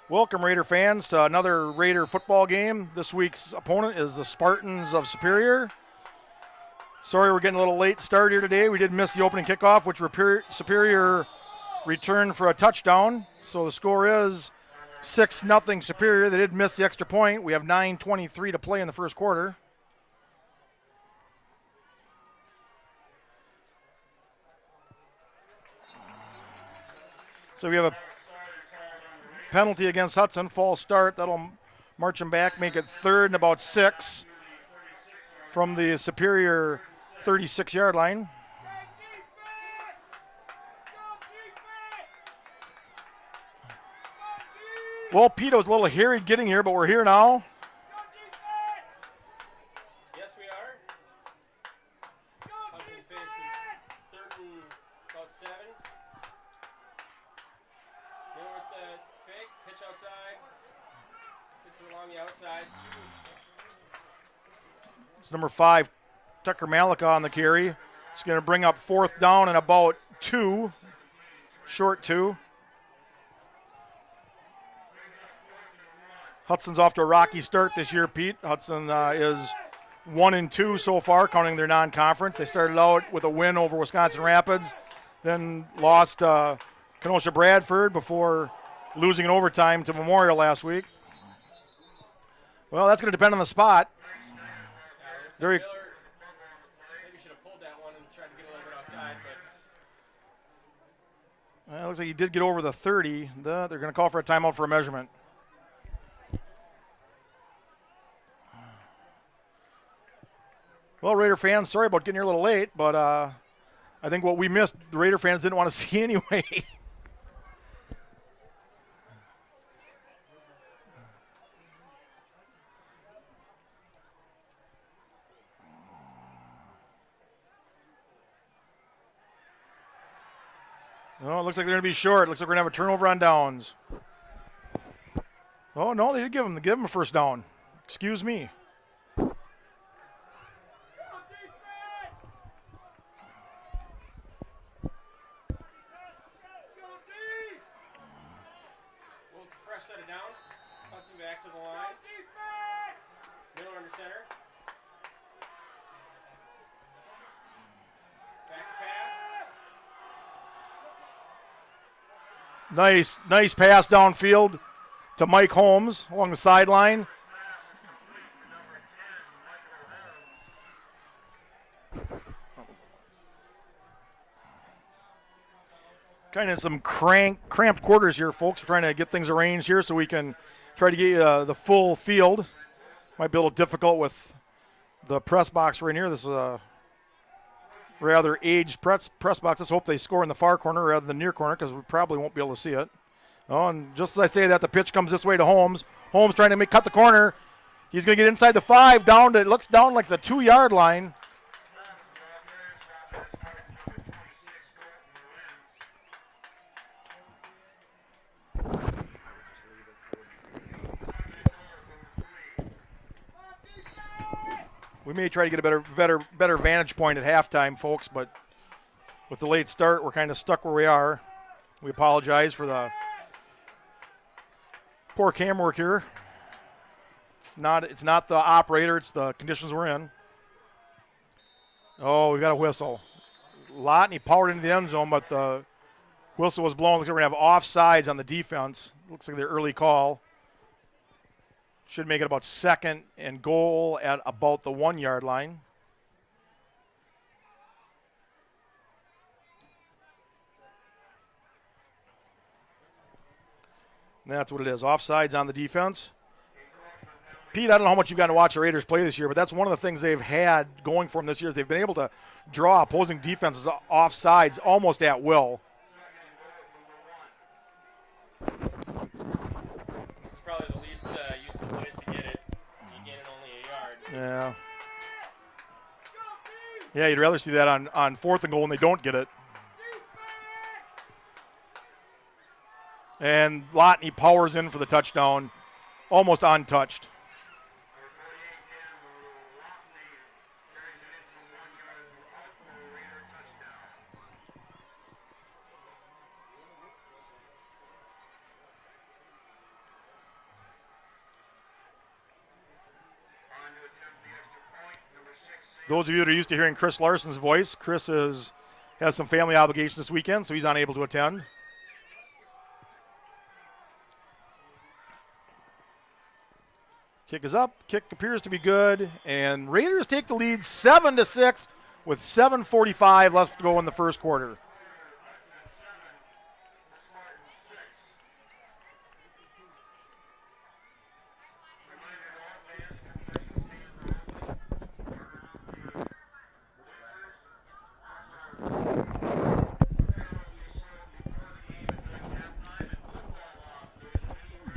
Welcome, Raider fans, to another Raider football game. This week's opponent is the Spartans of Superior. Sorry we're getting a little late start here today. We did miss the opening kickoff, which Superior returned for a touchdown. So the score is 6-0 Superior. They did miss the extra point. We have 9:23 to play in the first quarter. So we have a penalty against Hudson, false start. That'll march him back, make it third and about 6 from the Superior 36-yard line. Well, Pete was a little harried getting here, but we're here now. Yes, we are. Hudson faces third and about 7. Going with the fake, pitch outside. Hits it along the outside. It's number 5, Tucker Malika on the carry. It's going to bring up fourth down and about 2, short 2. Hudson's off to a rocky start this year, Pete. Hudson is 1-2 so far, counting their non-conference. They started out with a win over Wisconsin Rapids, then lost Kenosha Bradford before losing in overtime to Memorial last week. Well, that's going to depend on the spot. Miller maybe should have pulled that one and tried to get a little bit outside, but Well, it looks like he did get over the 30. They're going to call for a timeout for a measurement. Well, Raider fans, sorry about getting here a little late, but I think what we missed, the Raider fans didn't want to see anyway. Oh, it looks like they're going to be short. Looks like we're going to have a turnover on downs. Oh, no, they did give him a first down. Excuse me. fresh set of downs. Hudson back to the line. Miller under center. Back to pass. Nice pass downfield to Mike Holmes along the sideline. Kind of some cramped quarters here, folks. We're trying to get things arranged here so we can try to get the full field. Might be a little difficult with the press box right here. This is a rather aged press box. Let's hope they score in the far corner rather than near corner because we probably won't be able to see it. Oh, and just as I say that, the pitch comes this way to Holmes. Holmes trying to cut the corner. He's going to get inside the 5, it looks down like the 2-yard line. We may try to get a better vantage point at halftime, folks, but with the late start, we're kind of stuck where we are. We apologize for the poor cam work here. It's not the operator, it's the conditions we're in. Oh, we got a whistle. Lotney powered into the end zone, but the whistle was blown. Looks like we're going to have offsides on the defense. Looks like the early call. Should make it about 2nd and goal at about the 1-yard line. And that's what it is. Offsides on the defense. Pete, I don't know how much you've gotten to watch the Raiders play this year, but that's one of the things they've had going for them this year is they've been able to draw opposing defenses offsides almost at will. This is probably the least useful place to get it. You gain it only a yard. Yeah, you'd rather see that on 4th and goal when they don't get it. And Lotney powers in for the touchdown, almost untouched. Those of you that are used to hearing Chris Larson's voice, Chris has some family obligations this weekend, so he's unable to attend. Kick is up. Kick appears to be good, and Raiders take the lead 7-6 with 7:45 left to go in the first quarter.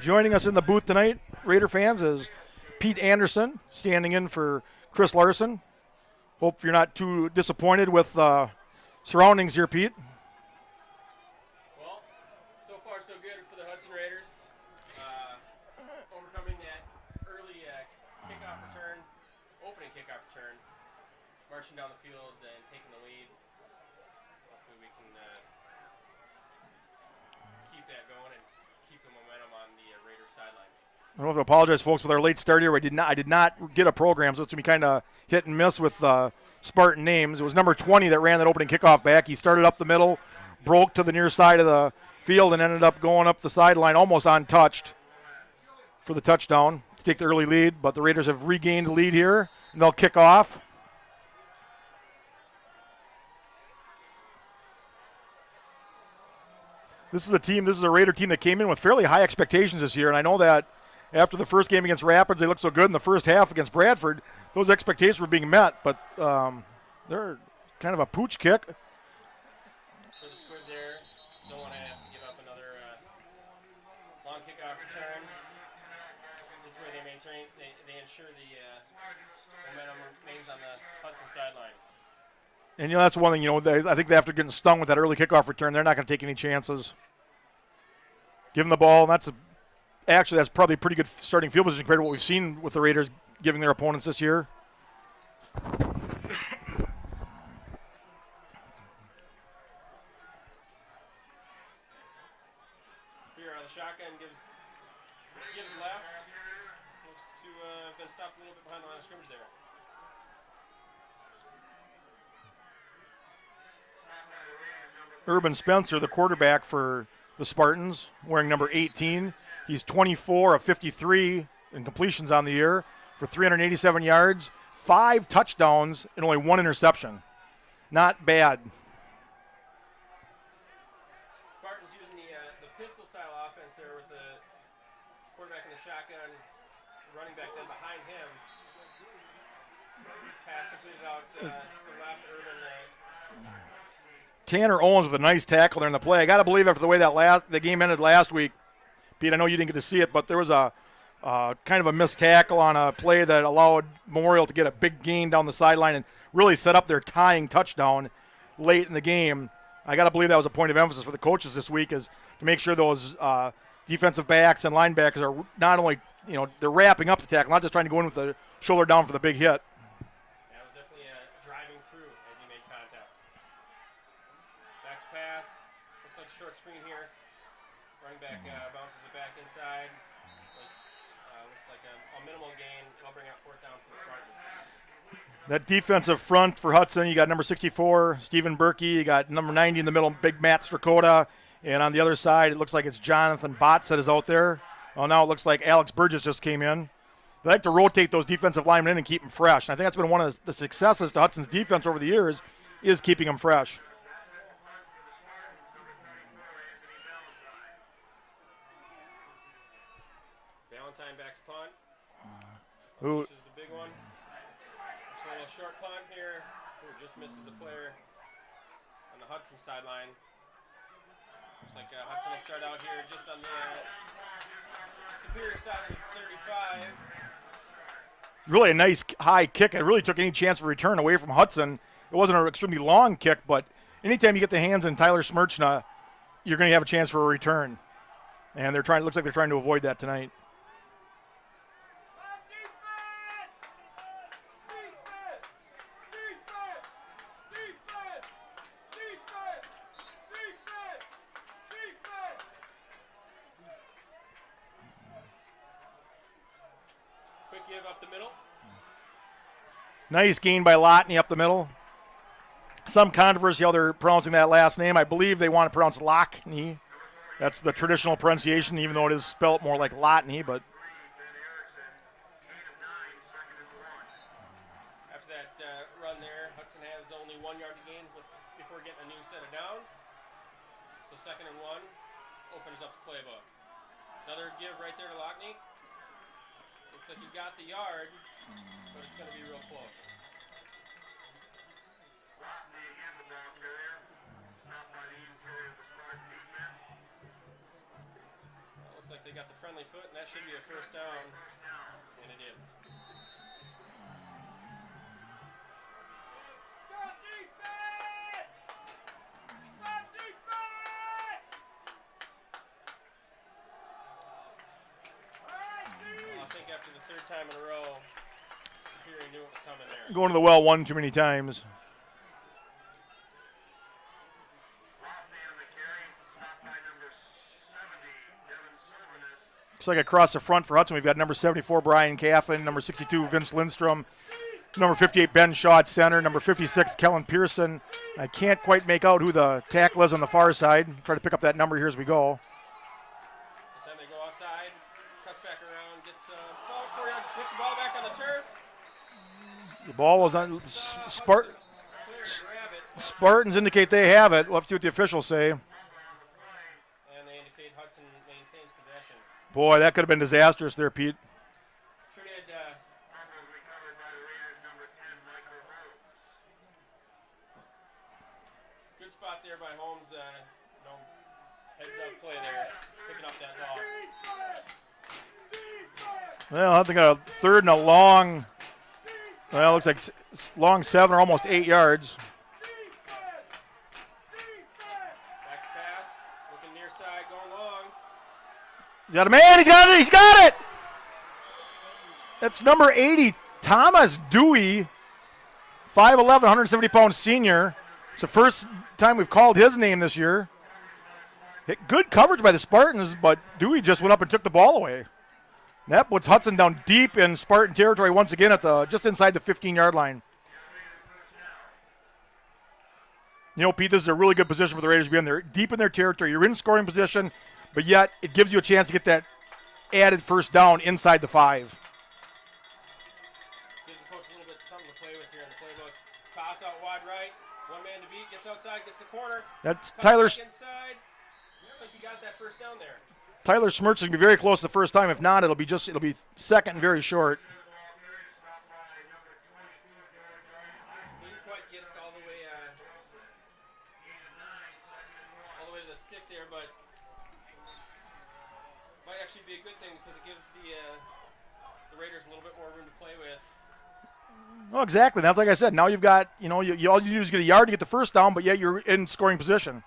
Joining us in the booth tonight, Raider fans, is Pete Anderson, standing in for Chris Larson. Hope you're not too disappointed with surroundings here, Pete. Well, so far so good for the Hudson Raiders. Overcoming that early opening kickoff return, marching down the field and taking the lead. Hopefully we can keep that going and keep the momentum on the Raiders sideline. I don't have to apologize, folks, with our late start here. I did not get a program, so it's going to be kind of hit and miss with Spartan names. It was number 20 that ran that opening kickoff back. He started up the middle, broke to the near side of the field, and ended up going up the sideline almost untouched for the touchdown to take the early lead. But the Raiders have regained the lead here, and they'll kick off. This is a Raider team that came in with fairly high expectations this year, and I know that after the first game against Rapids, they looked so good in the first half against Bradford. Those expectations were being met, but they're kind of a pooch kick. For the squid there, don't want to have to give up another long kickoff return. This way they ensure the momentum remains on the Hudson sideline. And, that's one thing, I think after getting stung with that early kickoff return, they're not going to take any chances. Give them the ball, and that's probably a pretty good starting field position compared to what we've seen with the Raiders giving their opponents this year. Spear on the shotgun gives left. Looks to have been stopped a little bit behind the line of scrimmage there. Urban Spencer, the quarterback for the Spartans, wearing number 18. He's 24 of 53 in completions on the year for 387 yards, 5 touchdowns, and only 1 interception. Not bad. Spartans using the pistol-style offense there with the quarterback in the shotgun, running back then behind him. Pass completed out to left, Urban. Tanner Owens with a nice tackle there in the play. I got to believe after the way the game ended last week, Pete, I know you didn't get to see it, but there was a kind of a missed tackle on a play that allowed Memorial to get a big gain down the sideline and really set up their tying touchdown late in the game. I got to believe that was a point of emphasis for the coaches this week, is to make sure those defensive backs and linebackers are not only, they're wrapping up the tackle, not just trying to go in with the shoulder down for the big hit. That was definitely driving through as he made contact. Back to pass. Looks like a short screen here. Running back bounces it back inside. Looks like a minimal gain. It'll bring out 4th down for the Spartans. That defensive front for Hudson, you got number 64, Stephen Berkey. You got number 90 in the middle, big Matt Strakota. And on the other side, it looks like it's Jonathan Botts that is out there. Well, now it looks like Alex Burgess just came in. They like to rotate those defensive linemen in and keep them fresh. And I think that's been one of the successes to Hudson's defense over the years, is keeping them fresh. Valentine back to punt. Who? This is the big one. Just a little short punt here. Ooh, just misses a player on the Hudson sideline. Looks like Hudson will start out here just on the superior side of the 35. Really a nice high kick. It really took any chance of return away from Hudson. It wasn't an extremely long kick, but anytime you get the hands in Tyler Smirchna, you're going to have a chance for a return. And looks like they're trying to avoid that tonight. Quick give up the middle. Nice gain by Lotney up the middle. Some controversy how they're pronouncing that last name. I believe they want to pronounce Lockney. That's the traditional pronunciation, even though it is spelled more like Lotney. But after that run there, Hudson has only 1 yard to gain before getting a new set of downs. So 2nd and 1 opens up the playbook. Another give right there to Lockney. Looks like he got the yard, but it's going to be real close. Looks like they got the friendly foot, and that should be a first down, and it is. Well, I think after the 3rd time in a row, Superior knew it was coming there. going to the well one too many times. Looks like across the front for Hudson, we've got number 74, Brian Caffin, number 62, Vince Lindstrom, number 58, Ben Shaw at center, number 56, Kellen Pearson. I can't quite make out who the tackle is on the far side. Try to pick up that number here as we go. This time they go outside, cuts back around, gets ball 4 yards, puts the ball back on the turf. The ball was on Spartans indicate they have it. We'll have to see what the officials say. And they indicate Hudson maintains possession. Boy, that could have been disastrous there, Pete. Sure did. Good spot there by Holmes. Heads up play there, picking up that ball. Well, I think a 3rd and a long. Well, looks like long 7 or almost 8 yards. Back pass, looking near side, going long. He's got a man. He's got it. He's got it. That's number 80, Thomas Dewey, 5'11", 170-pound senior. It's the first time we've called his name this year. Good coverage by the Spartans, but Dewey just went up and took the ball away. That puts Hudson down deep in Spartan territory once again at just inside the 15-yard line. You know, Pete, this is a really good position for the Raiders to be in. They're deep in their territory. You're in scoring position, but yet it gives you a chance to get that added first down inside the 5. Gives the coach a little bit something to play with here in the playbook. Pass out wide right. 1 man to beat. Gets outside. Gets the corner. That's Cuts Tyler. back inside. Looks like he got that first down there. Tyler Smirts is going to be very close the first time. If not, it'll be 2nd and very short. Didn't quite get all the way to the stick there, but might actually be a good thing because it gives the Raiders a little bit more room to play with. Oh, exactly. That's like I said. Now you've got, all you do is get a yard to get the first down, but yet you're in scoring position.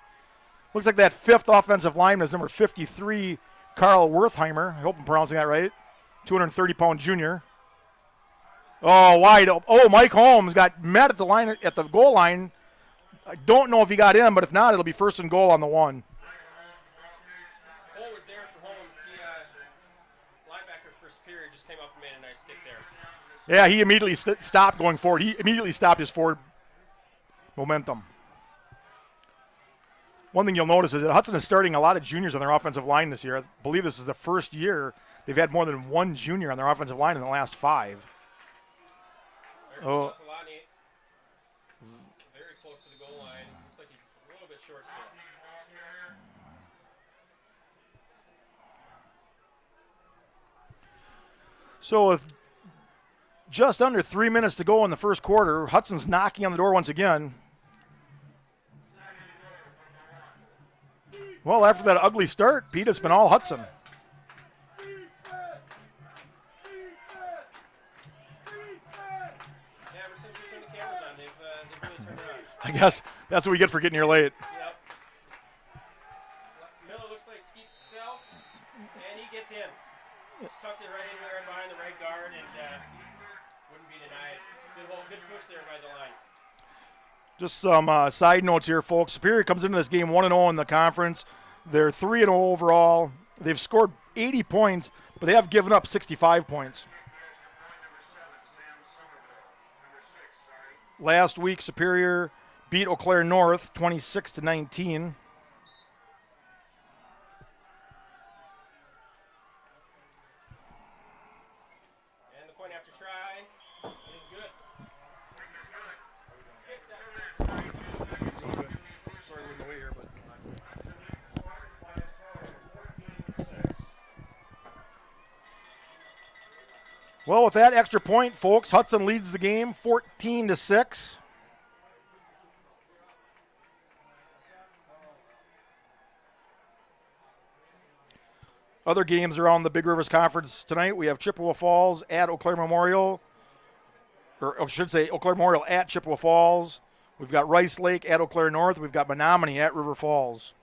Looks like that 5th offensive lineman is number 53, Carl Wertheimer. I hope I'm pronouncing that right. 230-pound junior. Oh, wide. Oh, Mike Holmes got met at the goal line. I don't know if he got in, but if not, it'll be 1st and goal on the 1. Hole was there for Holmes. The linebacker for Superior just came up and made a nice stick there. Yeah, he immediately stopped going forward. He immediately stopped his forward momentum. One thing you'll notice is that Hudson is starting a lot of juniors on their offensive line this year. I believe this is the first year they've had more than 1 junior on their offensive line in the last 5. Oh. Very close to the goal line. Looks like he's a little bit short still. So with just under 3 minutes to go in the first quarter, Hudson's knocking on the door once again. Well, after that ugly start, Pete, it's been all Hudson. Yeah, ever since we turned the cameras on, they've really turned it on. I guess that's what we get for getting here late. Yep. Miller looks like he keeps himself, and he gets in. Just tucked it right in there behind the right guard, and wouldn't be denied. Good push there by the line. Just some side notes here, folks. Superior comes into this game 1-0 in the conference. They're 3-0 overall. They've scored 80 points, but they have given up 65 points. Last week, Superior beat Eau Claire North 26-19. And the point after try is good. Sorry, we're in the way here, but. Well, with that extra point, folks, Hudson leads the game 14-6. Other games around the Big Rivers Conference tonight. We have Chippewa Falls at Eau Claire Memorial, or I should say Eau Claire Memorial at Chippewa Falls. We've got Rice Lake at Eau Claire North. We've got Menominee at River Falls.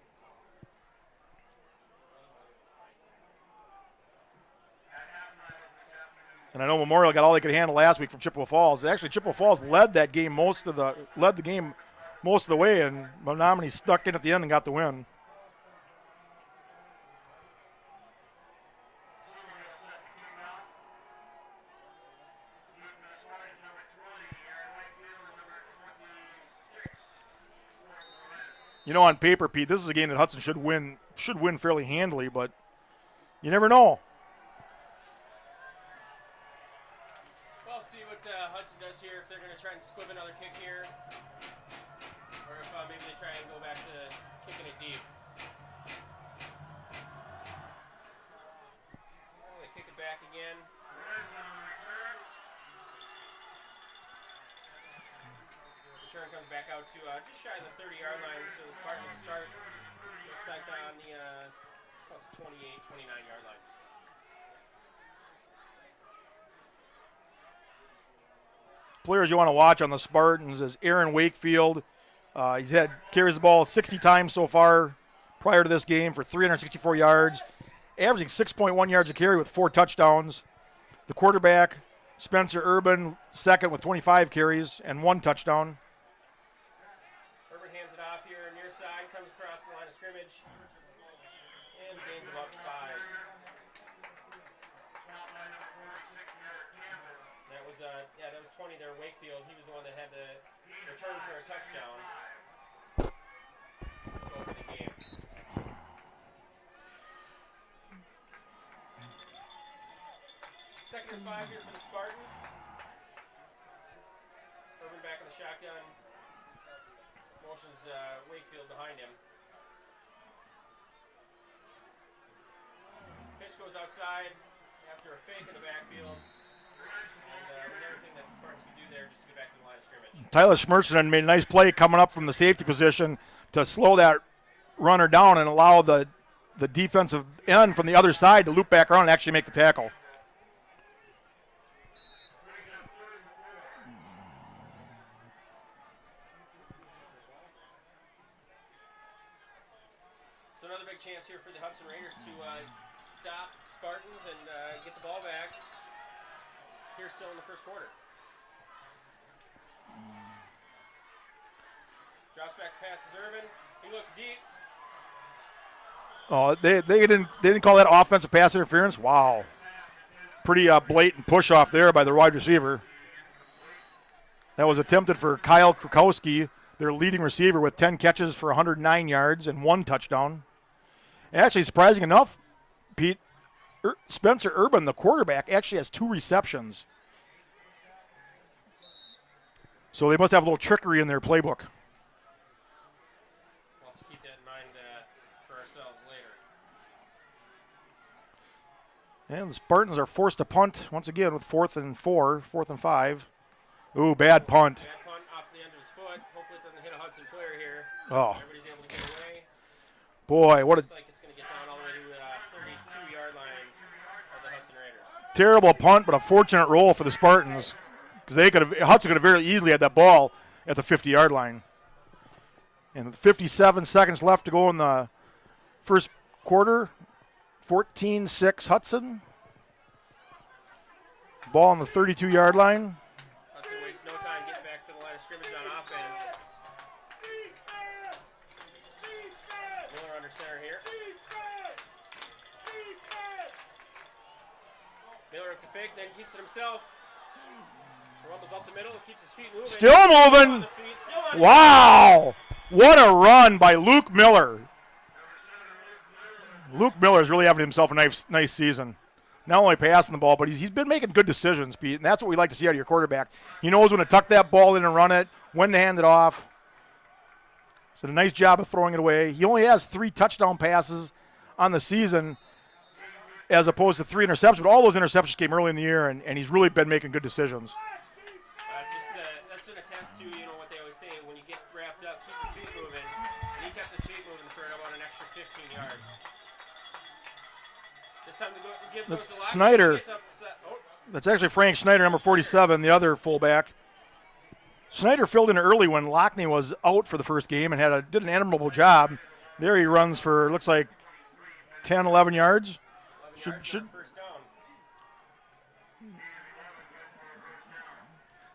And I know Memorial got all they could handle last week from Chippewa Falls. Actually, Chippewa Falls led the game most of the way, and Menominee stuck in at the end and got the win. You know, on paper, Pete, this is a game that Hudson should win fairly handily, but you never know. Well, see what Hudson does here, if they're going to try and squib another kick here, or if maybe they try and go back to kicking it deep. Oh, they kick it back again. Return comes back out to just shy of the 30-yard line, so the Spartans start, looks like on the 28, 29-yard line. Players you want to watch on the Spartans is Aaron Wakefield. He's carries the ball 60 times so far prior to this game for 364 yards, averaging 6.1 yards a carry with 4 touchdowns. The quarterback, Spencer Urban, second with 25 carries and 1 touchdown. Urban hands it off here near side, comes across the line of scrimmage, and gains about 5. That was 20 there, Wakefield. He was the one that had the return for a touchdown. Over the game. Second and 5 here for the Spartans. Urban back in the shotgun. Motions Wakefield behind him. Pitch goes outside after a fake in the backfield. And everything that the Spartans could do there just to get back to the line of scrimmage. Tyler Schmertzen made a nice play coming up from the safety position to slow that runner down and allow the defensive end from the other side to loop back around and actually make the tackle. So another big chance here for the Hudson Raiders to stop Spartans and get the ball back. Here still in the first quarter. Drops back pass is Urban. He looks deep. Oh, they didn't call that offensive pass interference. Wow, pretty blatant push off there by the wide receiver. That was attempted for Kyle Krukowski, their leading receiver, with 10 catches for 109 yards and 1 touchdown. And actually, surprising enough, Pete, Spencer Urban, the quarterback, actually has 2 receptions. So they must have a little trickery in their playbook. We'll have to keep that in mind for ourselves later. And the Spartans are forced to punt once again with 4th and 5. Ooh, bad punt. Bad punt off the end of his foot. Hopefully it doesn't hit a Hudson player here. Oh. Everybody's able to get away. Boy, what a Looks like it's going to get down all the way to the 32-yard line of the Hudson Raiders. terrible punt, but a fortunate roll for the Spartans, because Hudson could have very easily had that ball at the 50-yard line. And with 57 seconds left to go in the first quarter, 14-6 Hudson. Ball on the 32-yard line. Hudson wastes no time getting back to the line of scrimmage on offense. Miller under center here. Miller up to fake, then keeps it himself. Rumbles up the middle, keeps his feet moving. Still moving. Wow. What a run by Luke Miller. Luke Miller's really having himself a nice season. Not only passing the ball, but he's been making good decisions, Pete, and that's what we like to see out of your quarterback. He knows when to tuck that ball in and run it, when to hand it off. So a nice job of throwing it away. He only has 3 touchdown passes on the season as opposed to 3 interceptions, but all those interceptions came early in the year, and he's really been making good decisions. That's an attest to, what they always say, when you get wrapped up, keep your feet moving. And he kept his feet moving for about an extra 15 yards. It's time to go give those to Lockney. Snyder. That's actually Frank Schneider, number 47, the other fullback. Schneider filled in early when Lockney was out for the first game and did an admirable job. There he runs for, looks like, 10, 11 yards. First down.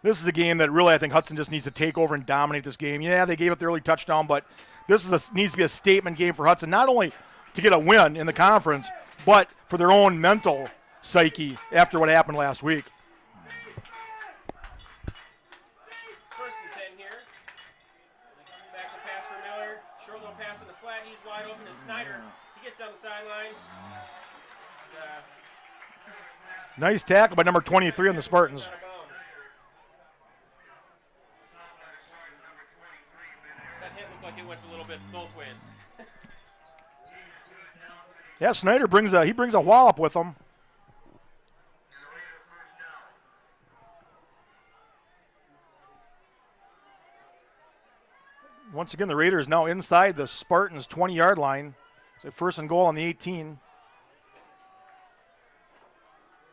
This is a game that really I think Hudson just needs to take over and dominate this game. Yeah, they gave up the early touchdown, but this needs to be a statement game for Hudson, not only to get a win in the conference, but for their own mental psyche after what happened last week. First and 10 here. Back to pass for Miller. Short little pass in the flat. He's wide open to Snyder. He gets down the sideline. Nice tackle by number 23 on the Spartans. That hit looked like it went a little bit both ways. Yeah, Snyder brings a wallop with him. Once again, the Raiders now inside the Spartans' 20-yard line. It's a first and goal on the 18.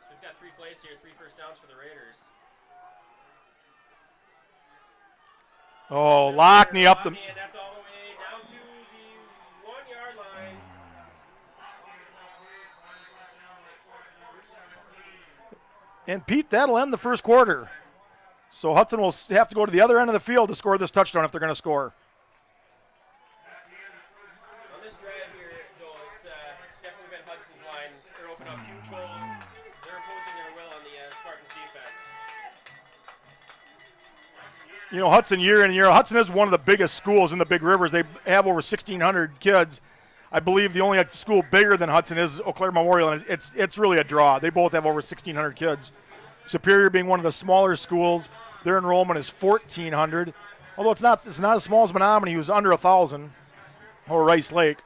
So we've got 3 plays here, 3 first downs for the Raiders. Oh, Lockney up the. And that's all the way down to the 1-yard line. And Pete, that'll end the first quarter. So Hudson will have to go to the other end of the field to score this touchdown if they're going to score. On this drive here, Joel, it's definitely been Hudson's line. They're opening up huge holes. They're imposing their will on the Spartans defense. Hudson year in and year out, Hudson is one of the biggest schools in the Big Rivers. They have over 1,600 kids. I believe the only school bigger than Hudson is Eau Claire Memorial, and it's really a draw. They both have over 1,600 kids. Superior being one of the smaller schools, their enrollment is 1,400. Although it's not as small as Menominee, who's under 1,000, or Rice Lake.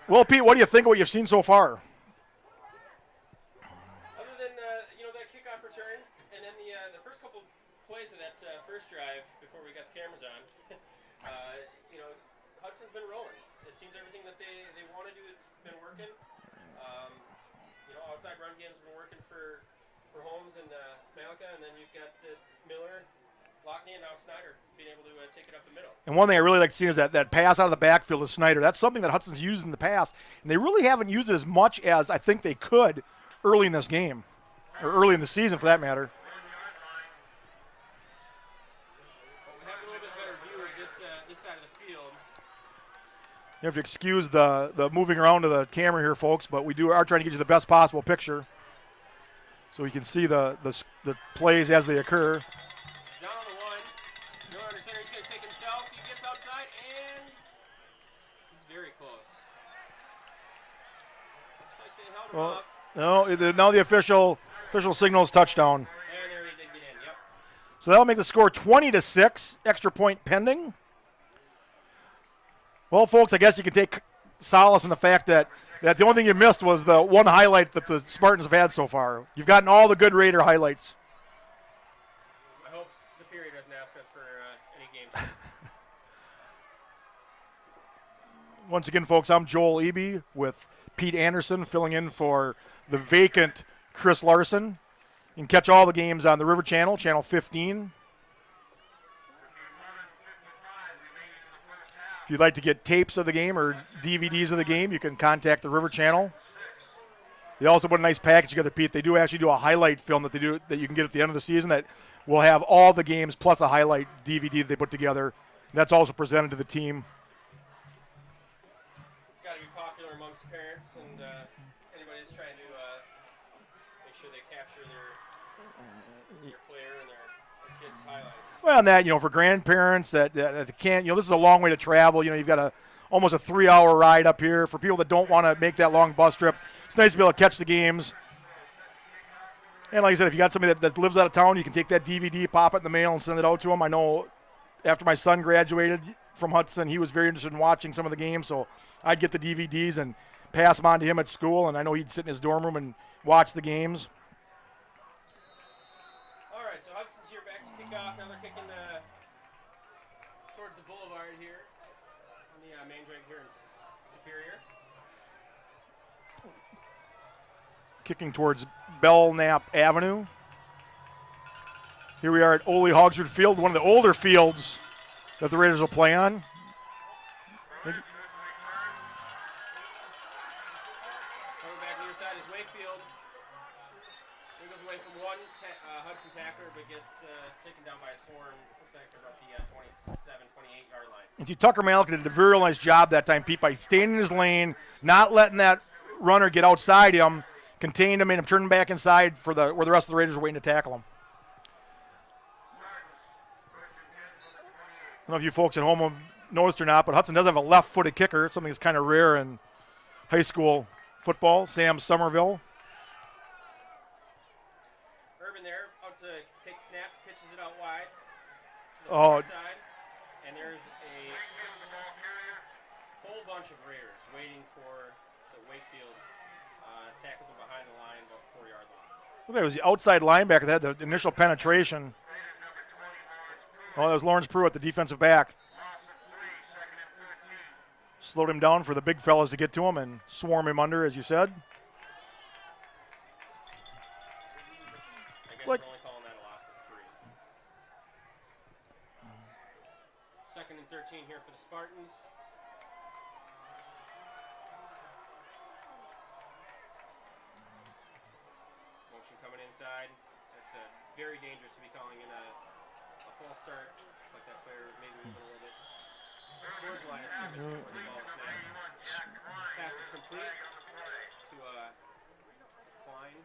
Well, Pete, what do you think of what you've seen so far? Other than that kickoff return, and then the first couple plays of that first drive before we got the cameras on, Hudson's been rolling. It seems everything that they want to do, it's been working. Outside run game's been working for Holmes and Malika, and then you've got Miller, Lockney, and now Snyder being able to take it up the middle. And one thing I really like to see is that pass out of the backfield of Snyder. That's something that Hudson's used in the past, and they really haven't used it as much as I think they could early in this game, or early in the season for that matter. But we have a little bit better view of this side of the field. You have to excuse the moving around of the camera here, folks, but we are trying to get you the best possible picture so we can see the plays as they occur. Down on the 1. Miller under center. He's going to take himself. He gets outside, and he's very close. Looks like they held him up. No, now the official signals touchdown. And there he did get in, yep. So that'll make the score 20-6, extra point pending. Well, folks, I guess you can take solace in the fact that the only thing you missed was the one highlight that the Spartans have had so far. You've gotten all the good Raider highlights. I hope Superior doesn't ask us for any game time. Once again, folks, I'm Joel Eby with Pete Anderson filling in for the vacant Chris Larson. You can catch all the games on the River Channel, Channel 15. If you'd like to get tapes of the game or DVDs of the game, you can contact the River Channel. They also put a nice package together, Pete. They do actually do a highlight film that you can get at the end of the season that will have all the games plus a highlight DVD that they put together. That's also presented to the team. Got to be popular amongst parents and anybody that's trying to sure they capture their player and their kids' highlights. Well, and that, for grandparents that can't, this is a long way to travel. You've got almost a 3-hour ride up here. For people that don't want to make that long bus trip, it's nice to be able to catch the games. And like I said, if you got somebody that lives out of town, you can take that DVD, pop it in the mail, and send it out to them. I know after my son graduated from Hudson, he was very interested in watching some of the games, so I'd get the DVDs and pass them on to him at school, and I know he'd sit in his dorm room and watch the games. All right, so Hudson's here back to kick off. Now they're kicking towards the boulevard here on the main drag here in Superior. Kicking towards Belknap Avenue. Here we are at Ole Hogsrud Field, one of the older fields that the Raiders will play on. Coming back near side is Wakefield. He goes away from one Hudson tackler, but gets taken down by a swarm. Looks like they're about the 27, 28-yard line. And see, Tucker Malik did a very nice job that time, Pete, by staying in his lane, not letting that runner get outside him, contained him, made him turn back inside where the rest of the Raiders were waiting to tackle him. I don't know if you folks at home have noticed or not, but Hudson does have a left-footed kicker. It's something that's kind of rare in high school football. Sam Somerville. Urban there, out to take the snap, pitches it out wide to the far Oh. side, and there's a whole bunch of Raiders waiting for Wakefield tackles him behind the line, about 4-yard loss. Look, it was the outside linebacker that had the initial penetration. Oh, that was Lawrence Pruitt, the defensive back. Slowed him down for the big fellas to get to him and swarm him under, as you said. I guess we're only calling that a loss of 3. Second and 13 here for the Spartans. Motion coming inside. That's very dangerous to be calling in a false start, like that player maybe moving a little bit towards the line of scrimmage before the ball is snapped. Pass is complete to Klein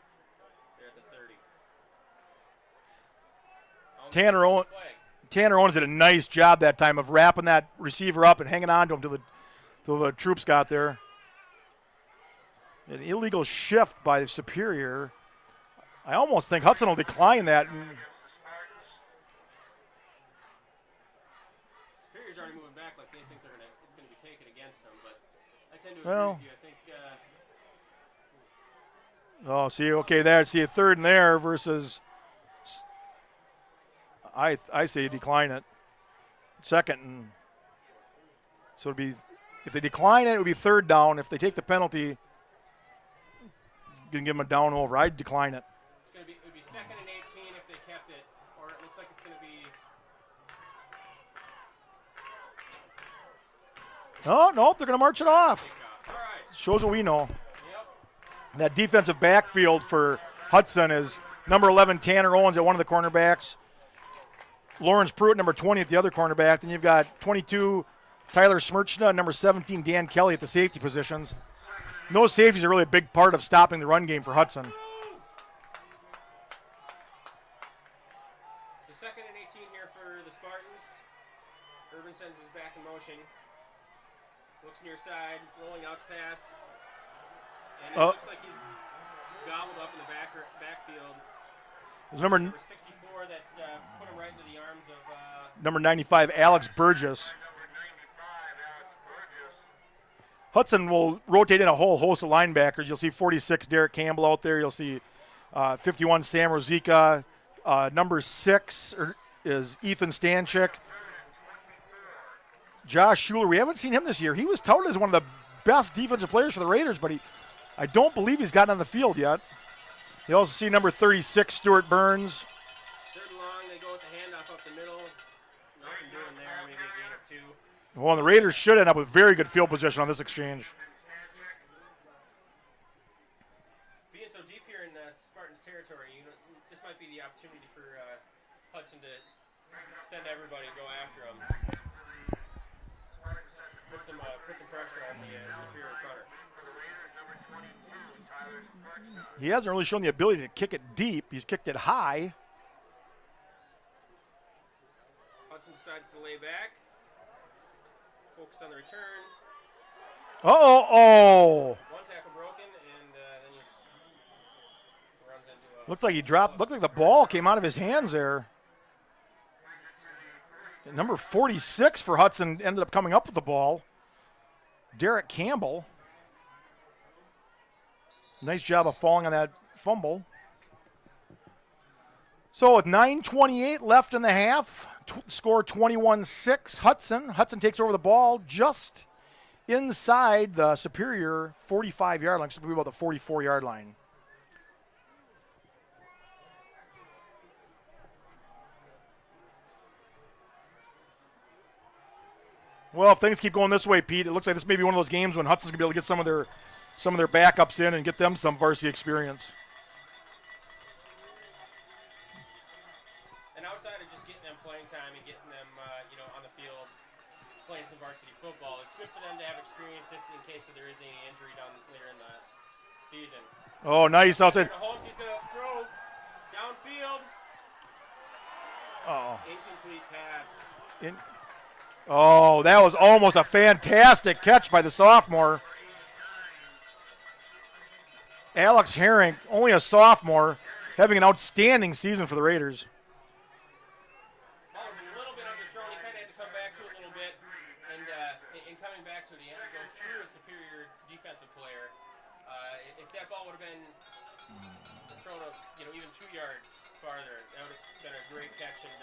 there at the 30. Tanner Owens did a nice job that time of wrapping that receiver up and hanging on to him till the troops got there. An illegal shift by Superior. I almost think Hudson will decline that. Superior's already moving back like they think it's going to be taken against them, but I tend to agree Well, with you. I think see a third and there versus I say decline it. Second and so it'd be if they decline it would be third down. If they take the penalty, you can give them a down over. I'd decline it. it would be second and 18 if they kept it, or it looks like it's going to be. No, they're going to march it off. All right. Shows what we know. Yep. That defensive backfield for Hudson is number 11, Tanner Owens at one of the cornerbacks. Lawrence Pruitt, number 20 at the other cornerback. Then you've got 22, Tyler Smirchna, number 17, Dan Kelly at the safety positions. And those safeties are really a big part of stopping the run game for Hudson. So second and 18 here for the Spartans. Urban sends his back in motion. Looks near side, rolling out to pass. And it looks like he's gobbled up in the backfield. It was number 64 that put him right into the arms of number 95, Alex Burgess. Hudson will rotate in a whole host of linebackers. You'll see 46, Derek Campbell out there. You'll see 51, Sam Rosica. Number 6 is Ethan Stanchik. Josh Schuler, we haven't seen him this year. He was touted as one of the best defensive players for the Raiders, but I don't believe he's gotten on the field yet. You also see number 36, Stuart Burns. third and long. They go with the handoff up the middle. Nothing doing there. Maybe a gain of 2. Well, the Raiders should end up with very good field position on this exchange. Being so deep here in Spartans territory, this might be the opportunity for Hudson to send everybody to go after him. Put some pressure on the Superior punter. He hasn't really shown the ability to kick it deep. He's kicked it high. Hudson decides to lay back. Focus on the return. Oh. One tackle broken, and then he runs into a... Looked like he dropped. Looked like the ball came out of his hands there. Number 46 for Hudson ended up coming up with the ball. Derek Campbell. Nice job of falling on that fumble. So with 9:28 left in the half, score 21-6 Hudson. Hudson takes over the ball just inside the Superior 45-yard line, should be about the 44-yard line. Well, if things keep going this way, Pete, it looks like this may be one of those games when Hudson's gonna be able to get some of their backups in and get them some varsity experience. And outside of just getting them playing time and getting them, on the field playing some varsity football, it's good for them to have experience in case there is any injury down later in the season. Oh, nice outside. Holmes, he's gonna throw downfield. Oh. Incomplete pass. Oh, that was almost a fantastic catch by the sophomore. Alex Herring, only a sophomore, having an outstanding season for the Raiders. Ball was a little bit underthrown. He kind of had to come back to it a little bit. And in coming back to it, he had to go through a superior defensive player. If that ball would have been thrown even 2 yards farther, that would have been a great catch and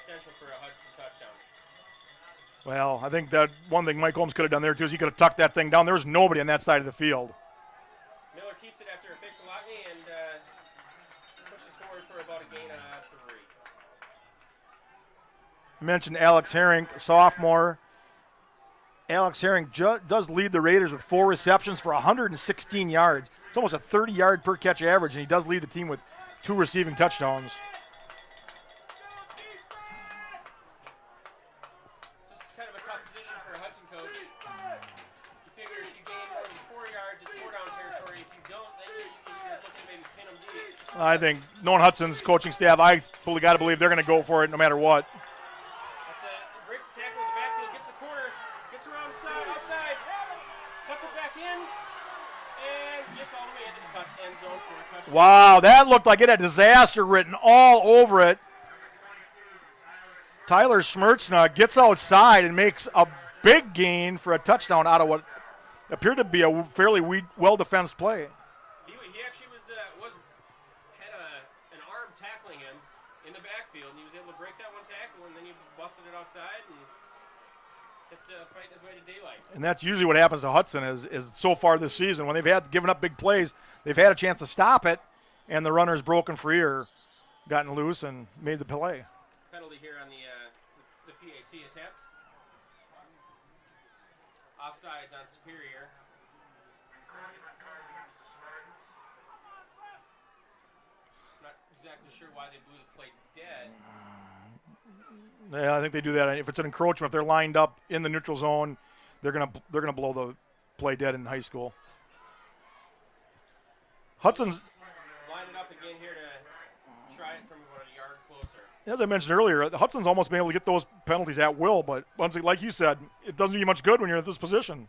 potential for a Hudson touchdown. Well, I think that one thing Mike Holmes could have done there, too, is he could have tucked that thing down. There was nobody on that side of the field. Miller keeps it after a big Pelotny and pushes forward for about a gain of 3. You mentioned Alex Herring, sophomore. Alex Herring does lead the Raiders with 4 receptions for 116 yards. It's almost a 30-yard per catch average, and he does lead the team with 2 receiving touchdowns. I think, knowing Hudson's coaching staff, I fully got to believe they're going to go for it no matter what. That's a great tackle in the backfield, gets the corner, gets around the side, outside, cuts it back in, and gets all the way into the end zone for a touchdown. Wow, that looked like it had disaster written all over it. Tyler Schmertzna gets outside and makes a big gain for a touchdown out of what appeared to be a fairly well-defensed play. He actually had an arm tackling him in the backfield, and he was able to break that one tackle, and then he busted it outside and kept fighting his way to daylight. And that's usually what happens to Hudson is so far this season. When they've had given up big plays, they've had a chance to stop it, and the runner's broken free or gotten loose and made the play. Penalty here on the PAT attempt. Offsides on Superior. Not exactly sure why they blew the play dead. Yeah, I think they do that. If it's an encroachment, if they're lined up in the neutral zone, they're gonna blow the play dead in high school. Hudson's line it up again here to try it from about a yard closer. As I mentioned earlier, Hudson's almost been able to get those penalties at will, but once, like you said, it doesn't do you much good when you're at this position.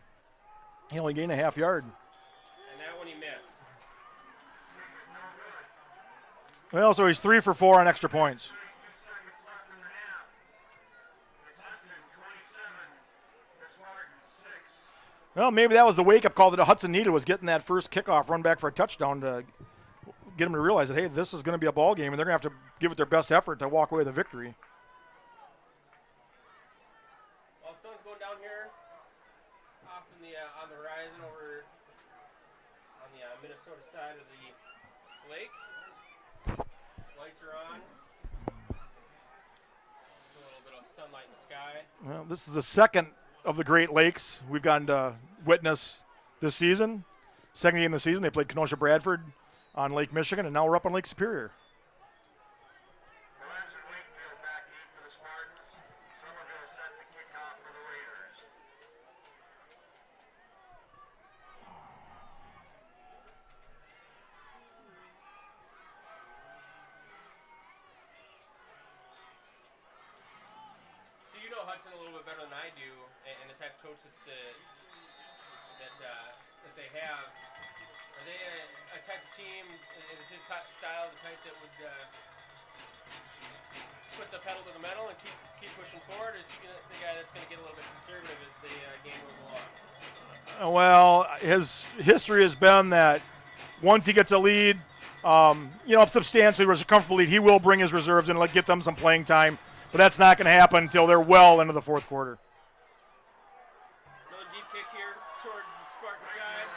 He only gained a half yard. And that one he missed. Well, so he's 3 for 4 on extra points. Well, maybe that was the wake-up call that Hudson needed, was getting that first kickoff run back for a touchdown to get them to realize that, hey, this is going to be a ball game, and they're going to have to give it their best effort to walk away with a victory. Well, sun's going down here off on the horizon over on the Minnesota side of the lake. Lights are on. Just a little bit of sunlight in the sky. Well, this is the second of the Great Lakes we've gotten to witness this season. Second game of the season, they played Kenosha Bradford on Lake Michigan, and now we're up on Lake Superior. coach that they have, are they a type of team? Is his style the type that would put the pedal to the metal and keep pushing forward? Or is he the guy that's going to get a little bit conservative as the game moves along? Well, his history has been that once he gets a lead, substantially was a comfortable lead, he will bring his reserves in and get them some playing time. But that's not going to happen until they're well into the fourth quarter. Another deep kick here towards the Spartan side.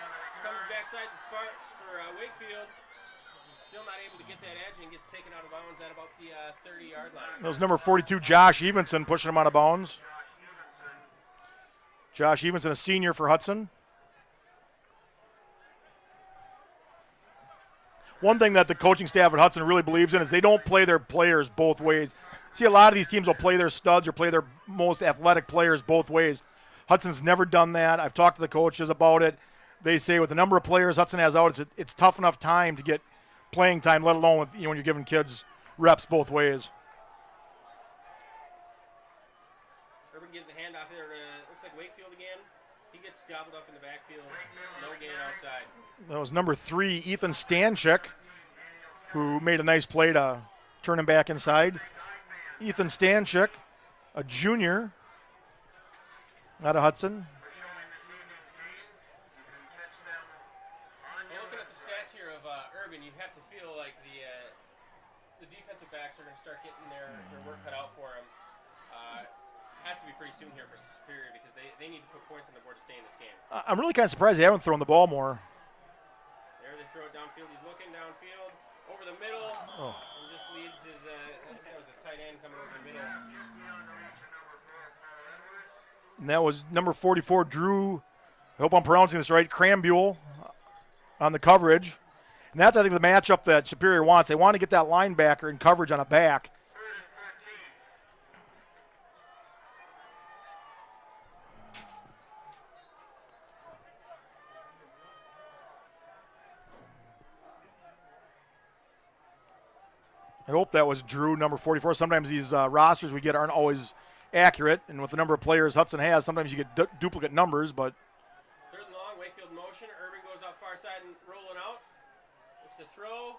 Comes backside to Spartans for Wakefield. Still not able to get that edge and gets taken out of bounds at about the 30-yard line. That was number 42, Josh Evenson, pushing him out of bounds. Josh Evenson, a senior for Hudson. One thing that the coaching staff at Hudson really believes in is they don't play their players both ways. See, a lot of these teams will play their studs or play their most athletic players both ways. Hudson's never done that. I've talked to the coaches about it. They say with the number of players Hudson has out, it's tough enough time to get playing time, let alone with when you're giving kids reps both ways. Urban gives a handoff there. Looks like Wakefield again. He gets gobbled up in the backfield. No gain outside. That was number 3, Ethan Stanchik, who made a nice play to turn him back inside. Ethan Stanchik, a junior out of Hudson. Well, looking at the stats here of Urban, you have to feel like the defensive backs are going to start getting their work cut out for them. Has to be pretty soon here for Superior because they need to put points on the board to stay in this game. I'm really kind of surprised they haven't thrown the ball more. There they throw it downfield. He's looking downfield. Over the middle. Oh. And just leads his, that was his tight end coming over the middle. And that was number 44, Drew, I hope I'm pronouncing this right, Crambuel on the coverage. And that's, I think, the matchup that Superior wants. They want to get that linebacker in coverage on a back. I hope that was Drew, number 44. Sometimes these rosters we get aren't always accurate, and with the number of players Hudson has, sometimes you get duplicate numbers. But 3rd and long, Wakefield motion. Urban goes out far side and rolling out. Looks to throw.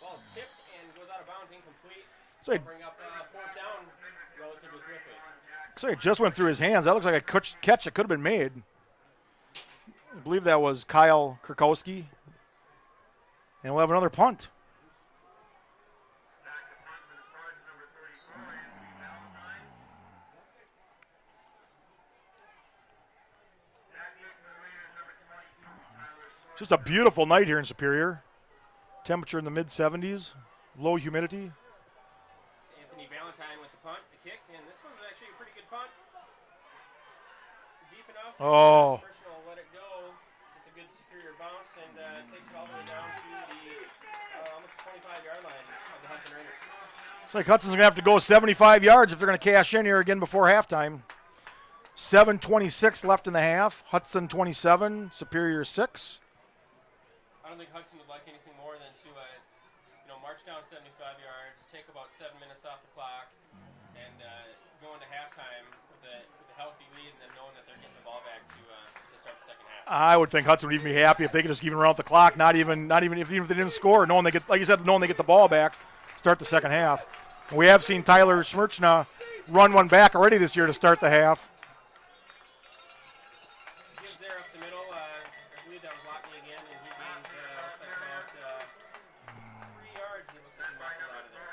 Ball's tipped and goes out of bounds, incomplete. So bring up 4th down relatively quickly. looks like it just went through his hands. That looks like a catch that could have been made. I believe that was Kyle Krakowski. And we'll have another punt. Just a beautiful night here in Superior. Temperature in the mid-70s, low humidity. It's Anthony Valentine with the punt, the kick, and this one's actually a pretty good punt. Deep enough. Oh. Personal let it go. It's a good Superior bounce and takes it all the way down to the almost 25-yard line of the Hudson Raiders. Looks like Hudson's going to have to go 75 yards if they're going to cash in here again before halftime. 7:26 left in the half. Hudson 27, Superior 6. I don't think Hudson would like anything more than to, march down 75 yards, take about 7 minutes off the clock, and go into halftime with a healthy lead, and then knowing that they're getting the ball back to start the second half. I would think Hudson would even be happy if they could just even run out the clock, not even if they didn't score, knowing they get, like you said, knowing they get the ball back, start the second half. We have seen Tyler Schmerchna run one back already this year to start the half. Gives there up the middle. I believe that was Lockney again, and he gains about 3 yards. It looks like he muscled out of there.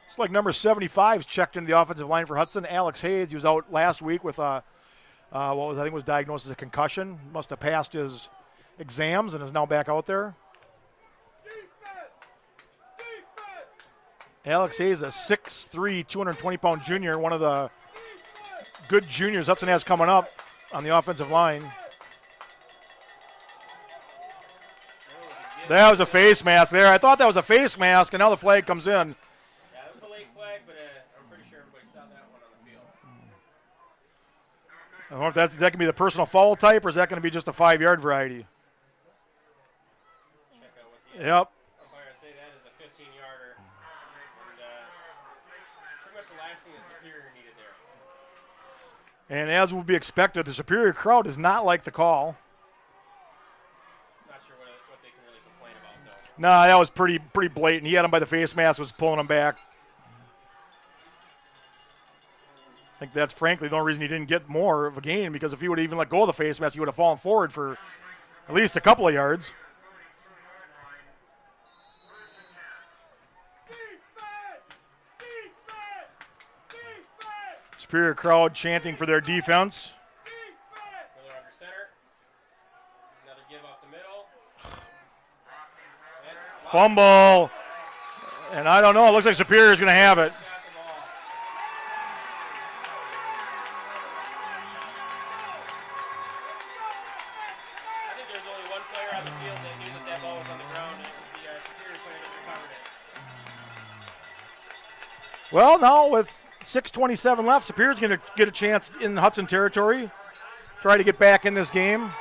It's like number 75 's checked into the offensive line for Hudson. Alex Hayes, he was out last week with I think was diagnosed as a concussion. Must have passed his exams and is now back out there. Alex Hayes, a 6'3", 220-pound junior, one of the good juniors Hudson has coming up on the offensive line. That was a face mask there. I thought that was a face mask, and now the flag comes in. Yeah, it was a late flag, but I'm pretty sure everybody saw that one on the field. I don't know if that's, is that going to be the personal foul type, or is that going to be just a 5-yard variety? Check out with you. Yep. Umpire say that is a 15-yarder. And pretty much the last thing that Superior needed there. And as would be expected, the Superior crowd does not like the call. Not sure what they can really complain about, though. Nah, that was pretty blatant. He had him by the face mask, was pulling him back. I think that's frankly the only reason he didn't get more of a gain, because if he would have even let go of the face mask, he would have fallen forward for at least a couple of yards. Superior crowd chanting for their defense. Miller under center. Another give up the middle. And Fumble. And I don't know. It looks like Superior is going to have it. got the ball. I think there's only one player on the field that knew that ball was on the ground, and it was the Superior player that recovered it. Well, now with 6:27 left, Superior's going to get a chance in Hudson territory. Try to get back in this game.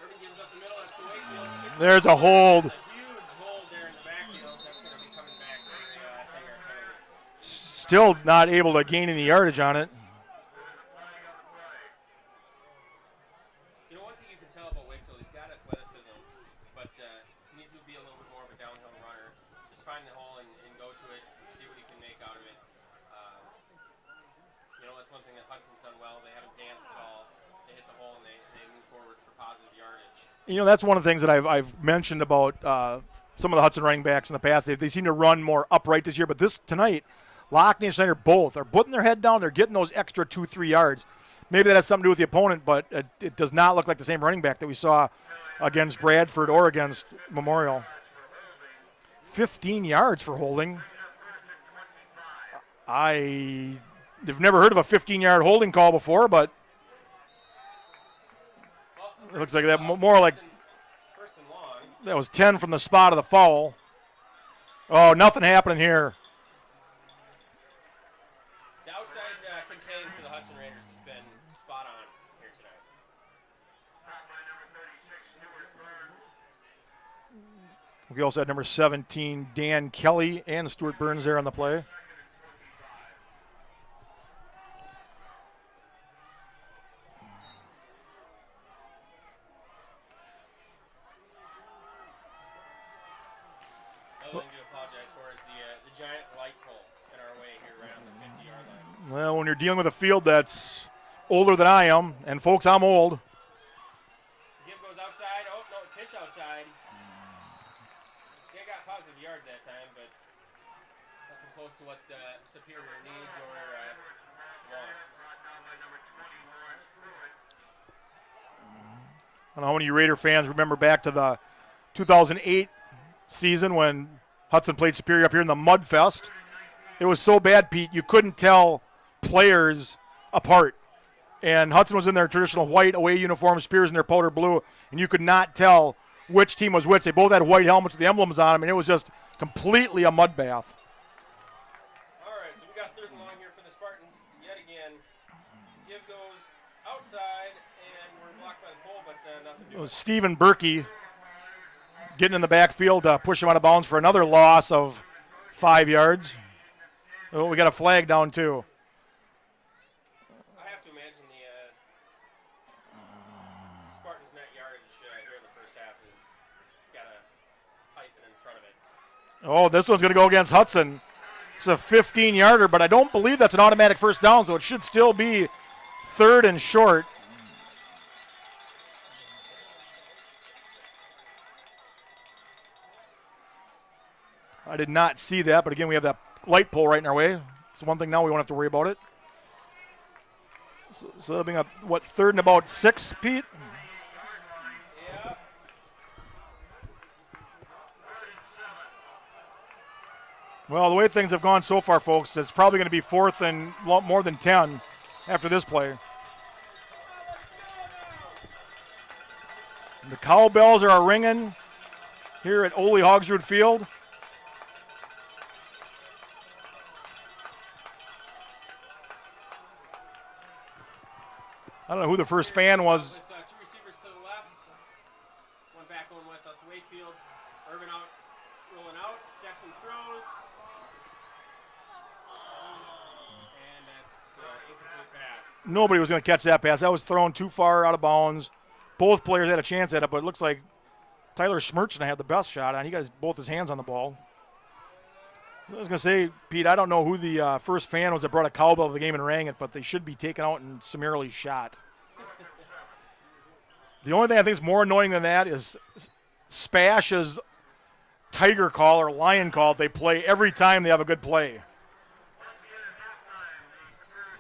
Irving gives up the middle. That's the Wakefield. There's a hold. A huge hold there in the backfield. That's going to be coming back for a 10-yard penalty. Still not able to gain any yardage on it. You know, one thing you can tell about Wakefield, he's got athleticism, but he needs to be a little bit more of a downhill runner. Just find the hole and go to it, see what he can make out of it. You know, that's one thing that Hudson's done well. They haven't danced at all. They hit the hole and they move forward for positive yardage. You know, that's one of the things that I've mentioned about some of the Hudson running backs in the past. They seem to run more upright this year, but tonight, Lockney and Schneider both are putting their head down. They're getting those extra 2-3 yards. Maybe that has something to do with the opponent, but it does not look like the same running back that we saw against Bradford or against Memorial. 15 yards for holding. I've never heard of a 15-yard holding call before, but it looks like that more like First and long. that was 10 from the spot of the foul. Oh, nothing happening here. The outside contain for the Hudson Raiders has been spot on here tonight. We also had number 17, Dan Kelly, and Stuart Burns there on the play. Another thing to apologize for is the giant light pole in our way here right on the 50-yard line. Well, when you're dealing with a field that's older than I am, and folks, I'm old. Give goes outside. Oh, no, pitch outside. They got positive yards that time, but nothing close to what Superior needs or wants. I don't know how many Raider fans remember back to the 2008 season when Hudson played Superior up here in the Mud Fest. It was so bad, Pete, you couldn't tell players apart. And Hudson was in their traditional white away uniform, Superior's in their powder blue, and you could not tell which team was which. They both had white helmets with the emblems on them, and it was just completely a mud bath. All right, so we got third and long here for the Spartans yet again. Give goes outside, and we're blocked by the pole, but nothing to It do. was Stephen Berkey getting in the backfield to push him out of bounds for another loss of 5 yards. Oh, we got a flag down, too. I have to imagine the Spartans' net yardage here in the first half has got a hyphen in front of it. Oh, this one's going to go against Hudson. It's a 15-yarder, but I don't believe that's an automatic first down, so it should still be third and short. I did not see that, but again, we have that light pole right in our way. It's one thing now we won't have to worry about it. So that'll be third and about 6, Pete? Yeah. Well, the way things have gone so far, folks, it's probably going to be fourth and more than 10 after this play. The cowbells are ringing here at Ole Hogsrud Field. I don't know who the first fan was. With two receivers to the left. One back going with that's Wakefield. Urban out, rolling out, steps and throws. And that's incomplete pass. Nobody was going to catch that pass. That was thrown too far out of bounds. Both players had a chance at it, but it looks like Tyler Schmerchner had the best shot on. He got both his hands on the ball. I was going to say, Pete, I don't know who the first fan was that brought a cowbell to the game and rang it, but they should be taken out and summarily shot. The only thing I think is more annoying than that is Spash's tiger call or lion call they play every time they have a good play.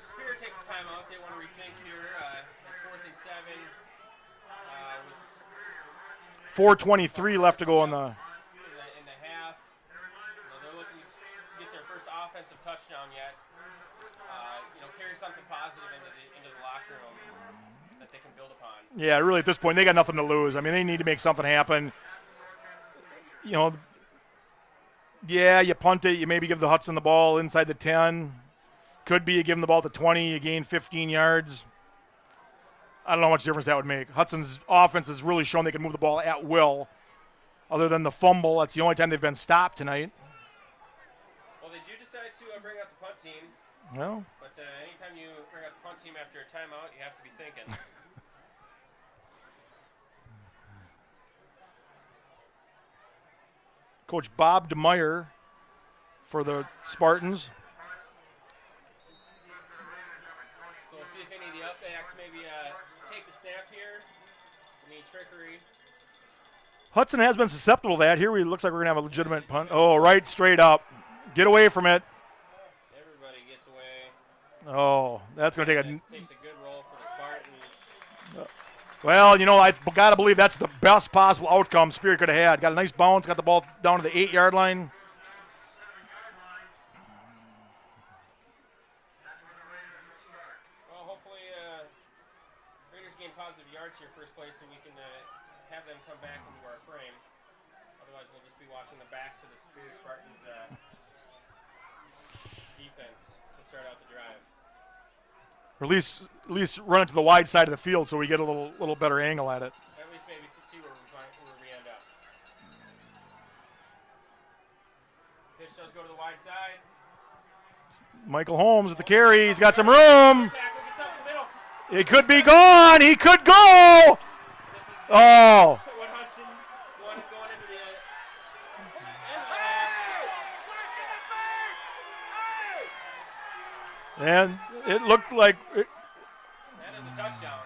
Spear takes a timeout. They want to rethink here at 4th and 7. With 4:23 left to go in the. in the half. They're looking to get their first offensive touchdown yet. Carry something positive into the locker room that they can build upon. Yeah, really at this point, they got nothing to lose. I mean, they need to make something happen. Yeah, you punt it. You maybe give the Hudson the ball inside the 10. Could be you give them the ball at the 20. You gain 15 yards. I don't know how much difference that would make. Hudson's offense has really shown they can move the ball at will. Other than the fumble, that's the only time they've been stopped tonight. Well, they do decide to bring out the punt team. Well, But anytime you bring out the punt team after a timeout, you have to be thinking. Coach Bob DeMeyer for the Spartans. So we'll see if any of the upbacks maybe take the snap here. Any trickery. Hudson has been susceptible to that. Here we looks like we're going to have a legitimate punt. Oh, right straight up. Get away from it. Everybody gets away. Oh, that's going to take a. Takes a good roll for the Spartans. Well, I've got to believe that's the best possible outcome Spear could have had. Got a nice bounce, got the ball down to the 8-yard line. Well, hopefully Raiders gain positive yards here first place so we can have them come back into our frame. Otherwise, we'll just be watching the backs of the Spear Spartans defense to start out the drive. Or at least run it to the wide side of the field so we get a little better angle at it. At least maybe see where we end up. Pitch does go to the wide side. Michael Holmes with the carry. He's got some room. Tackle gets up the middle. It could be gone. He could go. This is Oh. what Hudson wanted going into the And it looked like that is a touchdown.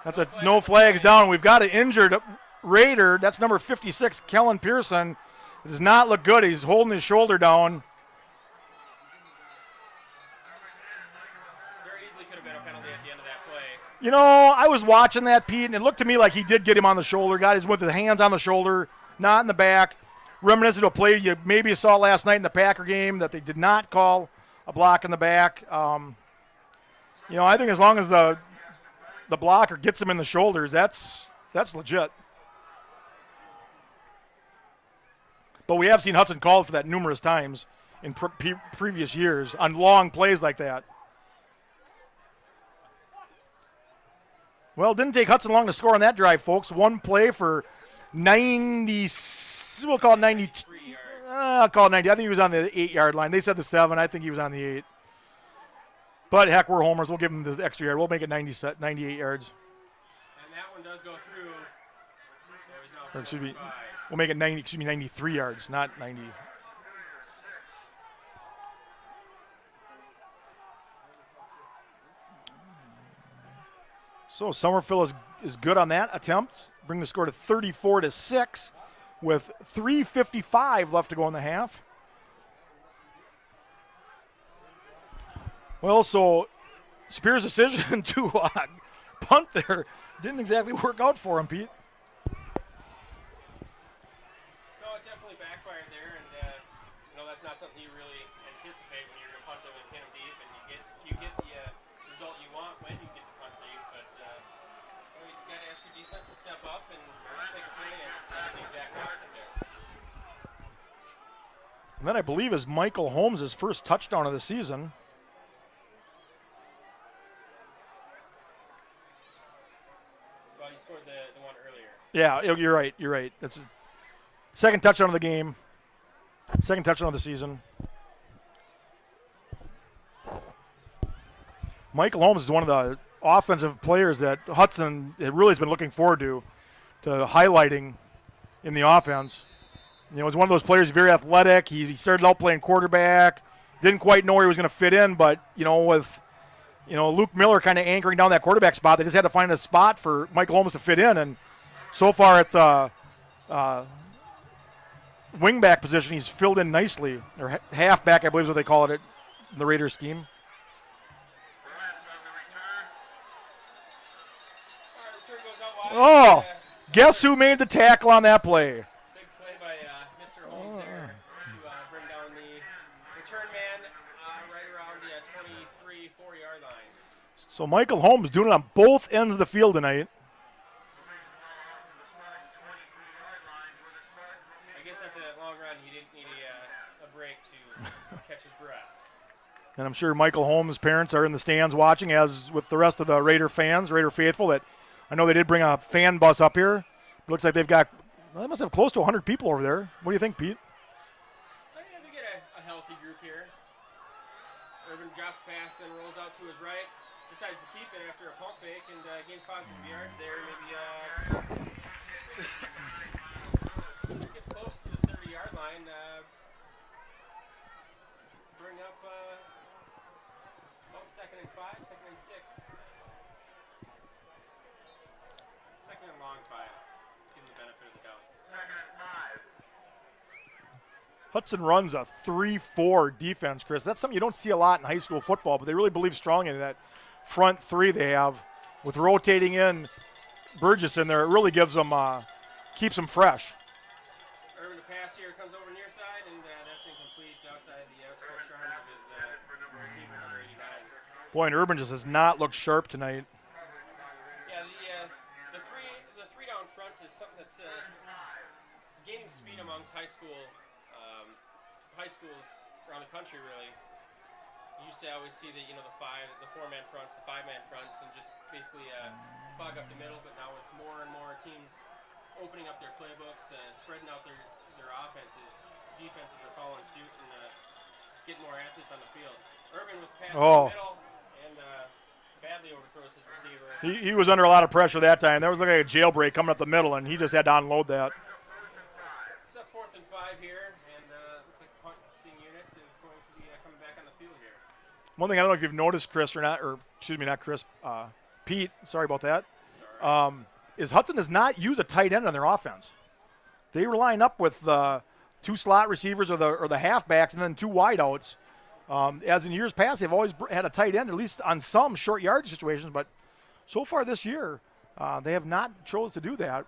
that's a no flags down. We've got an injured Raider. That's number 56, Kellen Pearson. It does not look good. He's holding his shoulder down. There easily could have been a penalty at the end of that play. I was watching that, Pete, and it looked to me like he did get him on the shoulder. Got his with his hands on the shoulder, not in the back. Reminiscent of a play you maybe saw last night in the Packer game that they did not call a block in the back. I think as long as the blocker gets him in the shoulders, that's legit. But we have seen Hudson called for that numerous times in previous years on long plays like that. Well, it didn't take Hudson long to score on that drive, folks. One play for 90, we'll call it 92. I'll call it 90. I think he was on the 8-yard line. They said the 7. I think he was on the 8. But heck, we're homers. We'll give him the extra yard. We'll make it 98 yards. And that one does go through. So he's now Or excuse me, 45. we'll make it 93 yards, not 90. So Somerville is good on that attempt. Bring the score to 34-6 with 3:55 left to go in the half. Well, so Spears' decision to punt there didn't exactly work out for him, Pete. No, it definitely backfired there, and that's not something you really anticipate when you're going to punt them and pin them deep, and you get the result you want when you get the punt deep. But you got to ask your defense to step up and take a play and the exact opposite there. And then I believe is Michael Holmes' first touchdown of the season. Yeah, you're right. You're right. That's a second touchdown of the game. Second touchdown of the season. Michael Holmes is one of the offensive players that Hudson really has been looking forward to highlighting in the offense. You know, he's one of those players, very athletic. He started out playing quarterback, didn't quite know where he was going to fit in, but, you know, with, you know, Luke Miller kind of anchoring down that quarterback spot, they just had to find a spot for Michael Holmes to fit in. And so far at the wingback position, he's filled in nicely, or halfback, I believe is what they call it in the Raiders scheme. Oh, guess who made the tackle on that play? Big play by Mr. Holmes there to bring down the return man right around the 23-4-yard line. So Michael Holmes doing it on both ends of the field tonight. I guess after that long run, he didn't need a break to catch his breath. And I'm sure Michael Holmes' parents are in the stands watching, as with the rest of the Raider fans, Raider faithful. That I know they did bring a fan bus up here. It looks like they've got, well, they must have close to 100 people over there. What do you think, Pete? I think they get a healthy group here. Urban drops pass, then rolls out to his right. Decides to keep it after a pump fake and gains positive yards there. Maybe gets close to the 30-yard line. Bring up about 2nd and 5, 2nd and 6. Second and long 5. Give him the benefit of the doubt. 2nd and 5. Hudson runs a 3-4 defense, Chris. That's something you don't see a lot in high school football, but they really believe strong in that front three they have. With rotating in Burgess in there, it really gives them, keeps them fresh. Urban to pass here, comes over near side, and that's incomplete outside the outstretched arms of his receiver, number 89. Boy, and Urban just does not look sharp tonight. Yeah, the three down front is something that's gaining speed amongst high schools around the country. Really, you used to always see the four-man fronts, the five-man fronts, and just basically clog up the middle. But now with more and more teams opening up their playbooks, spreading out their offenses, defenses are following suit and getting more athletes on the field. Urban with pass in the middle and badly overthrows his receiver. He was under a lot of pressure that time. That was like a jailbreak coming up the middle, and he just had to unload that. So that's 4th and 5 here, and looks like the punting unit is going to be coming back on the field here. One thing I don't know if you've noticed, Chris, or not, or excuse me, not Chris, Pete, sorry about that, is Hudson does not use a tight end on their offense. They line up with 2 slot receivers or the halfbacks and then 2 wideouts. As in years past, they've always had a tight end, at least on some short yardage situations, but so far this year, they have not chose to do that.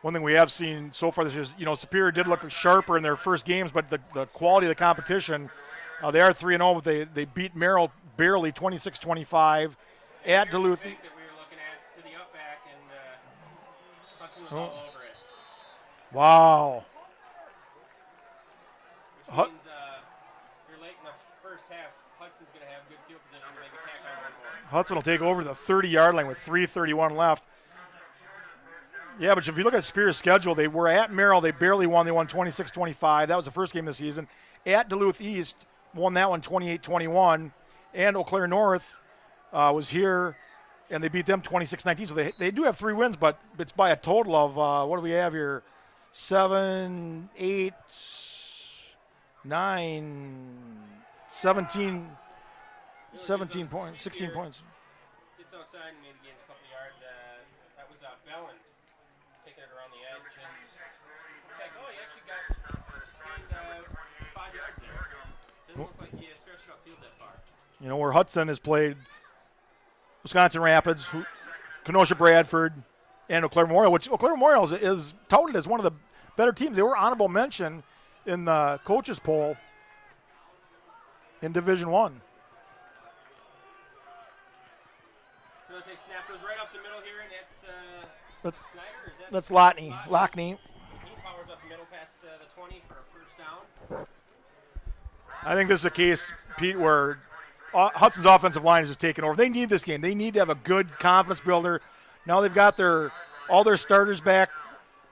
One thing we have seen so far this year is, Superior did look sharper in their first games, but the quality of the competition, they are 3-0, but they beat Merrill barely 26-25 at Duluth. That we were looking at to the up back, and Hudson was all over it. Wow. Which means you're late in the first half. Hudson's going to have good field position to make a tackle on one more. Hudson will take over the 30-yard line with 3:31 left. Yeah, but if you look at Superior's schedule, they were at Merrill. They barely won. They won 26-25. That was the first game of the season. At Duluth East, won that one 28-21. And Eau Claire North was here, and they beat them 26-19. So they do have 3 wins, but it's by a total of, what do we have here? 7, 8, 9, 17 points, 16 points. Gets outside and maybe gains a couple yards. That was Bellin taking it around the edge. And it's like, he actually gained 5 yards there. Didn't look like he stretched upfield that far. Where Hudson has played Wisconsin Rapids, Kenosha Bradford, and Eau Claire Memorial, which Eau Claire Memorial is touted as one of the better teams. They were honorable mention in the coaches poll in Division I. Snap goes right up the middle here, and that's Snyder. Is that that's Lockney. He powers up the middle past the 20 for a first down. I think this is a case, Pete, where Hudson's offensive line is just taking over. They need this game. They need to have a good confidence builder. Now they've got all their starters back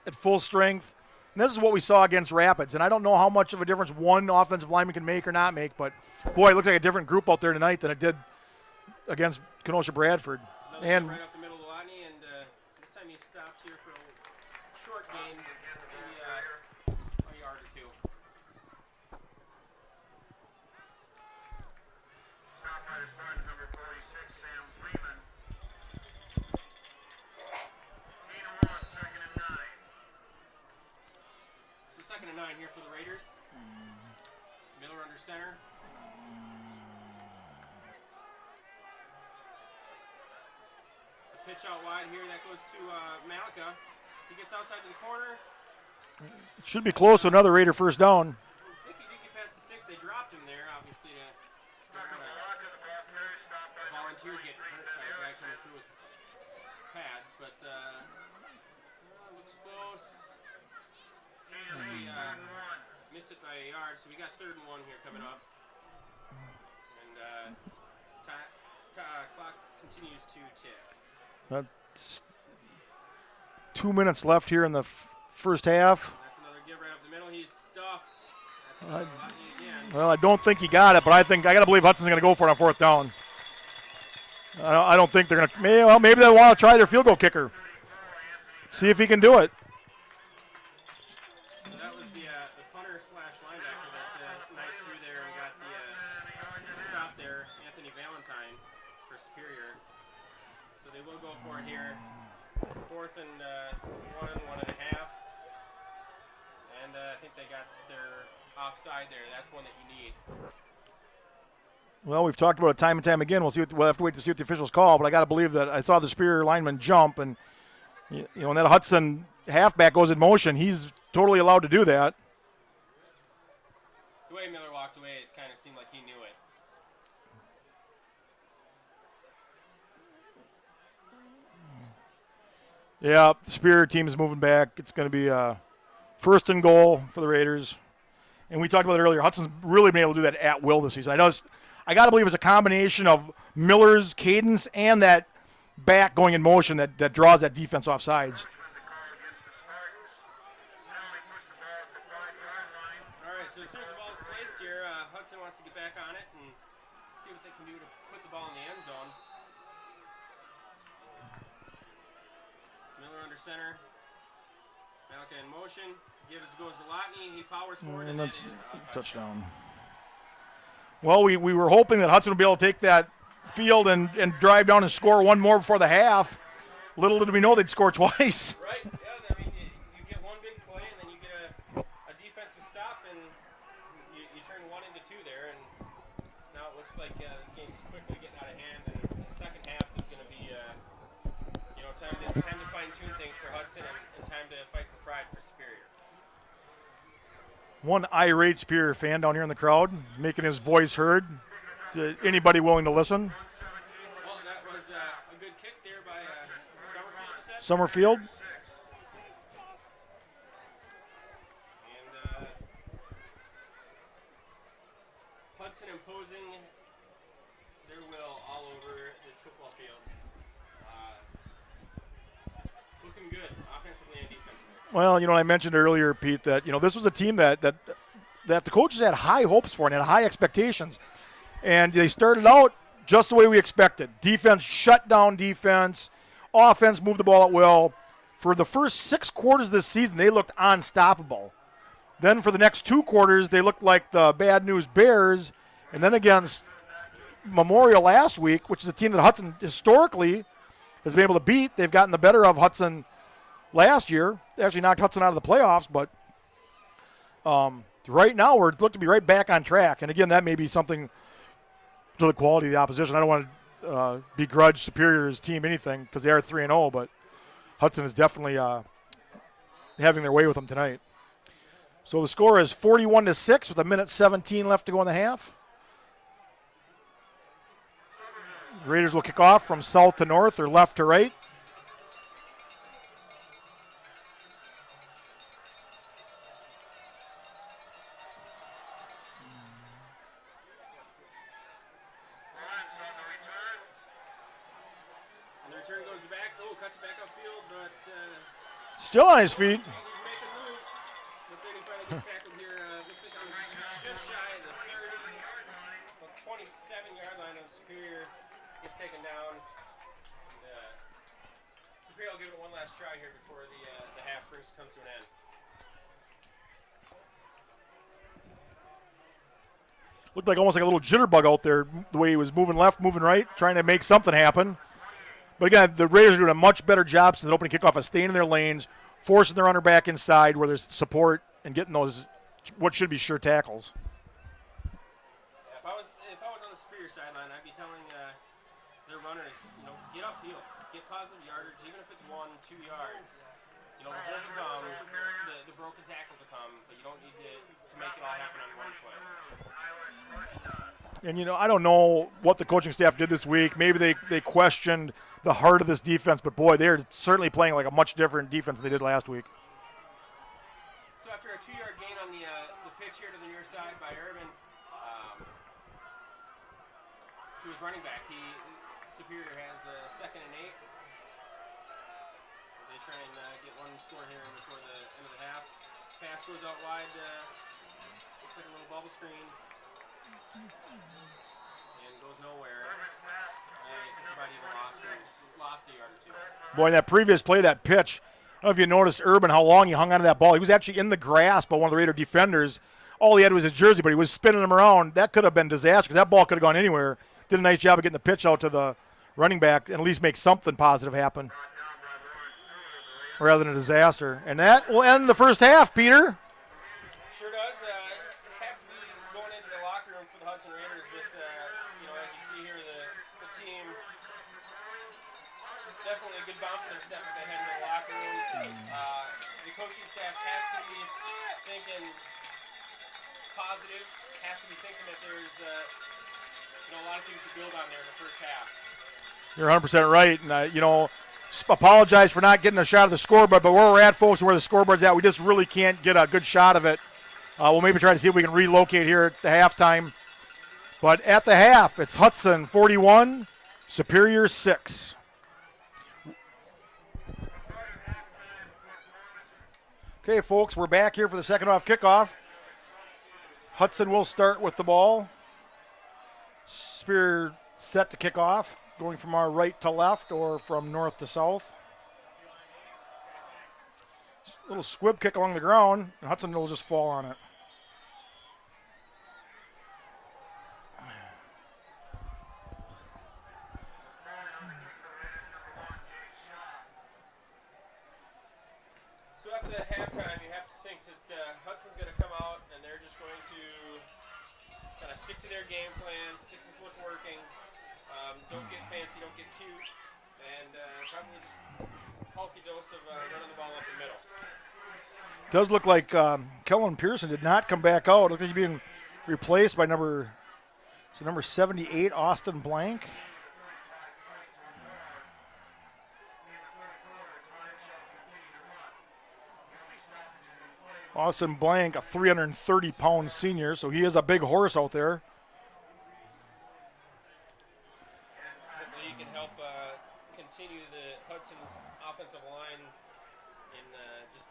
at full strength. And this is what we saw against Rapids. And I don't know how much of a difference one offensive lineman can make or not make, but, boy, it looks like a different group out there tonight than it did against Kenosha Bradford. And right up the middle of Lotney, and this time he stopped here for a short gain, maybe a yard or two. Stop by the start, number 46, Sam Freeman. Gain of 1, second and 9. So second and 9 here for the Raiders. Miller under center. Pitch out wide here. That goes to Malika. He gets outside to the corner. Should be close to another Raider first down. I think he did get past the sticks. They dropped him there, obviously, to volunteer get hurt by a guy coming through with pads. But looks close. He missed it by a yard, so we got 3rd and 1 here coming up. And clock continues to tick. That's 2 minutes left here in the first half. That's another give right up the middle. He's stuffed. That's again. Well, I don't think he got it, but I got to believe Hudson's going to go for it on 4th down. I don't think they're going to. Maybe they want to try their field goal kicker. See if he can do it. That was the punter / linebacker that knifed through there and got the stop there, Anthony Valentine for Superior. So they will go for it here. 4th and 1 and 1.5. And I think they got their offside there. That's one that you need. Well, we've talked about it time and time again. We'll have to wait to see what the officials call, but I got to believe that I saw the Superior lineman jump, and when that Hudson halfback goes in motion, he's totally allowed to do that. The way Miller walked away, it kind of seemed like he knew it. Yeah, the Superior team is moving back. It's going to be 1st and goal for the Raiders. And we talked about it earlier. Hudson's really been able to do that at will this season. I got to believe it's a combination of Miller's cadence and that back going in motion that draws that defense off sides. All right, so as soon as the ball is placed here, Hudson wants to get back on it and see what they can do to put the ball in the end zone. Miller under center. Malika in motion. Goes to Lotney. He powers forward, and that's that is a touchdown. Well, we were hoping that Hudson would be able to take that field and drive down and score one more before the half. Little did we know they'd score twice. Right, yeah, I mean, you get one big play, and then you get a defensive stop, and you turn 1 into 2 there, and now it looks like this game's quickly getting out of hand, and the second half is going to be, time to fine-tune things for Hudson and time to fight for pride for Superior. One irate Superior fan down here in the crowd, making his voice heard to anybody willing to listen. Well, that was a good kick there by Summerfield, you said? Summerfield. And Hudson imposing their will all over this football field. Looking good, offensively and defensively. Well, I mentioned earlier, Pete, that this was a team that the coaches had high hopes for and had high expectations, and they started out just the way we expected. Defense shut down defense, offense moved the ball at will. For the first 6 quarters of this season, they looked unstoppable. Then for the next 2 quarters, they looked like the Bad News Bears, and then against Memorial last week, which is a team that Hudson historically has been able to beat. They've gotten the better of Hudson last year. They actually knocked Hudson out of the playoffs, but right now we're looking to be right back on track. And again, that may be something to the quality of the opposition. I don't want to begrudge Superior's team anything because they are 3-0, but Hudson is definitely having their way with them tonight. So the score is 41-6 with 1:17 left to go in the half. Raiders will kick off from south to north or left to right. return goes back. Oh, cuts it back upfield, but Still on his feet. he's making moves. But then he finally gets tackled here. Looks like on just shy of the 30, the 27-yard line of Superior. Gets taken down. And, Superior will give it one last try here before the half comes to an end. Looked like almost like a little jitterbug out there, the way he was moving left, moving right, trying to make something happen. But again, the Raiders are doing a much better job since the opening kickoff of staying in their lanes, forcing their runner back inside where there's support, and getting those what should be sure tackles. Yeah, if I was on the Superior sideline, I'd be telling their runners, get upfield, get positive yardage, even if it's 1-2 yards. The holes will come, the broken tackles will come, but you don't need to make it all happen on one play. And, I don't know what the coaching staff did this week. Maybe they questioned the heart of this defense, but, boy, they're certainly playing like a much different defense than they did last week. So after a 2-yard gain on the pitch here to the near side by Urban, to his running back, Superior has a 2nd and 8. As they try and get one score here before the end of the half. Pass goes out wide. Looks like a little bubble screen. And goes nowhere. And about even lost a yard or two. Boy, in that previous play, that pitch, I don't know if you noticed Urban, how long he hung onto that ball. He was actually in the grasp of one of the Raider defenders. All he had was his jersey, but he was spinning him around. That could have been disaster because that ball could have gone anywhere. Did a nice job of getting the pitch out to the running back and at least make something positive happen rather than a disaster. And that will end the first half, Peter. Sure does. Have to be going into the locker room for the Hudson Raiders with, as you see here, the team definitely a good bounce in their step as they head into the locker room. The coaching staff has to be thinking positive, has to be thinking that there's a lot of things to build on there in the first half. You're 100% right. And, apologize for not getting a shot of the scoreboard, but where we're at, folks, where the scoreboard's at, we just really can't get a good shot of it. We'll maybe try to see if we can relocate here at the halftime. But at the half, it's Hudson 41, Superior 6. Okay, folks, we're back here for the second half kickoff. Hudson will start with the ball. Superior set to kick off, going from our right to left or from north to south. Little squib kick along the ground, and Hudson will just fall on it. So after that halftime, you have to think that Hudson's going to come out and they're just going to kind of stick to their game plan, stick with what's working. Don't get fancy, don't get cute, and probably just a healthy dose of running the ball up the middle. Does look like Kellen Pearson did not come back out. Looks like he's being replaced by number 78, Austin Blank. Austin Blank, a 330-pound senior, so he is a big horse out there. Hopefully he can help continue the Hudson's offensive line in just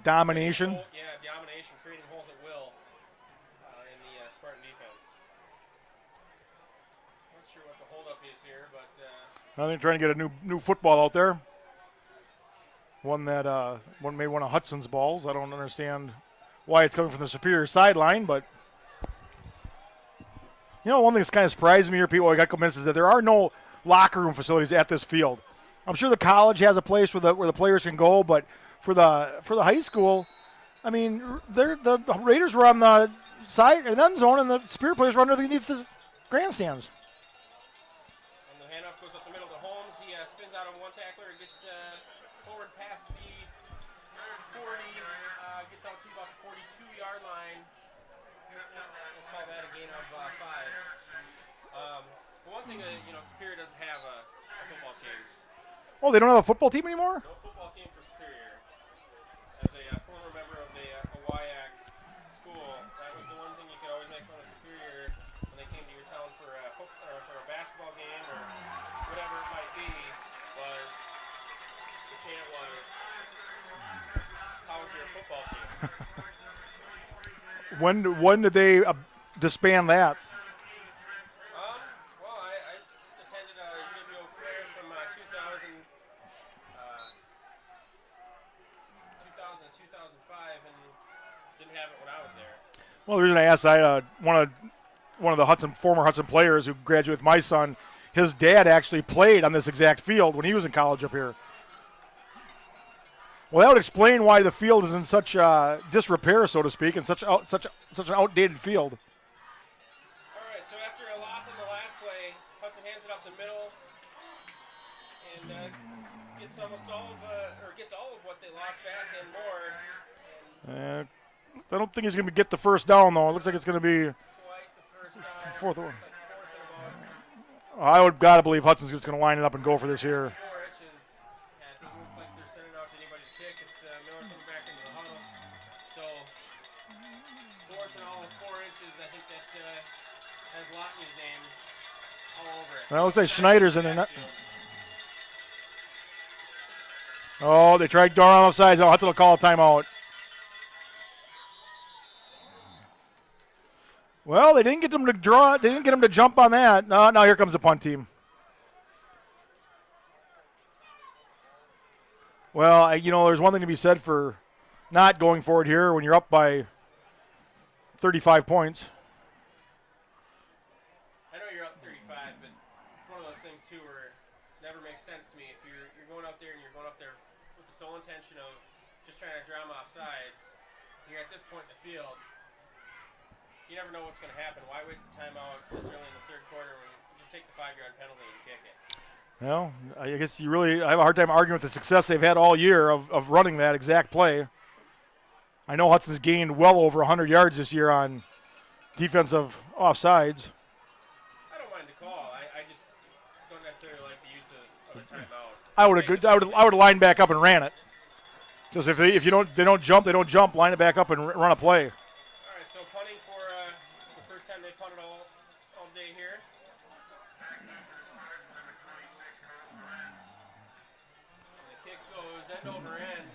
Domination. Domination, creating holes at will in the Spartan defense. Not sure what the holdup is here, but I think trying to get a new football out there. One that made one of Hudson's balls. I don't understand why it's coming from the Superior sideline, but one thing that's kind of surprised me here, people, I got convinced, is that there are no locker room facilities at this field. I'm sure the college has a place where the players can go, but for the high school, I mean, the Raiders were on the side and end zone, and the Superior players were underneath the grandstands. And the handoff goes up the middle to Holmes. He spins out on one tackler and gets forward past the 40, gets out to about the 42-yard line. We'll call that a gain of 5. But one thing that, Superior doesn't have a football team. Oh, they don't have a football team anymore? No football team for Superior. As a former member of the WIAC school, that was the one thing you could always make fun of Superior when they came to your town for a basketball game or whatever it might be. chant was, "How's your football team?" When did they disband that? Well, I attended UWO Career from 2000, 2005, and didn't have it when I was there. Well, the reason I asked, one of the former Hudson players who graduated with my son, his dad actually played on this exact field when he was in college up here. Well, that would explain why the field is in such disrepair, so to speak, and such an outdated field. All right, so after a loss on the last play, Hudson hands it up the middle and gets all of what they lost back and more. I don't think he's going to get the first down, though. It looks like it's going to be Quite the first down. fourth one. Looks like fourth and about I would gotta believe Hudson's just going to line it up and go for this here. 4 inches. Yeah, it doesn't look like they're sending out to anybody to kick. It's Miller coming back into the huddle. So, fourth and all, 4 inches. I think that has Lotney's name all over it. Well, it looks like Schneider's in there. Oh, they tried Doran offsides. Oh, Hudson will call a timeout. Well, they didn't get them to draw. They didn't get them to jump on that. No, now here comes the punt team. Well, there's one thing to be said for not going forward here when you're up by 35 points. I know you're up 35, but it's one of those things too where it never makes sense to me. If you're going up there and you're going up there with the sole intention of just trying to draw them off sides, and you're at this point in the field, you never know what's going to happen. Why waste the timeout this early in the third quarter when you just take the 5-yard penalty and kick it? Well, I guess I have a hard time arguing with the success they've had all year of running that exact play. I know Hudson's gained well over 100 yards this year on defensive offsides. I don't mind the call. I just don't necessarily like the use of a timeout. I would line back up and ran it. Because if they don't jump. Line it back up and run a play. All right, so punting for the first time they punted all day here. And the kick goes end over end.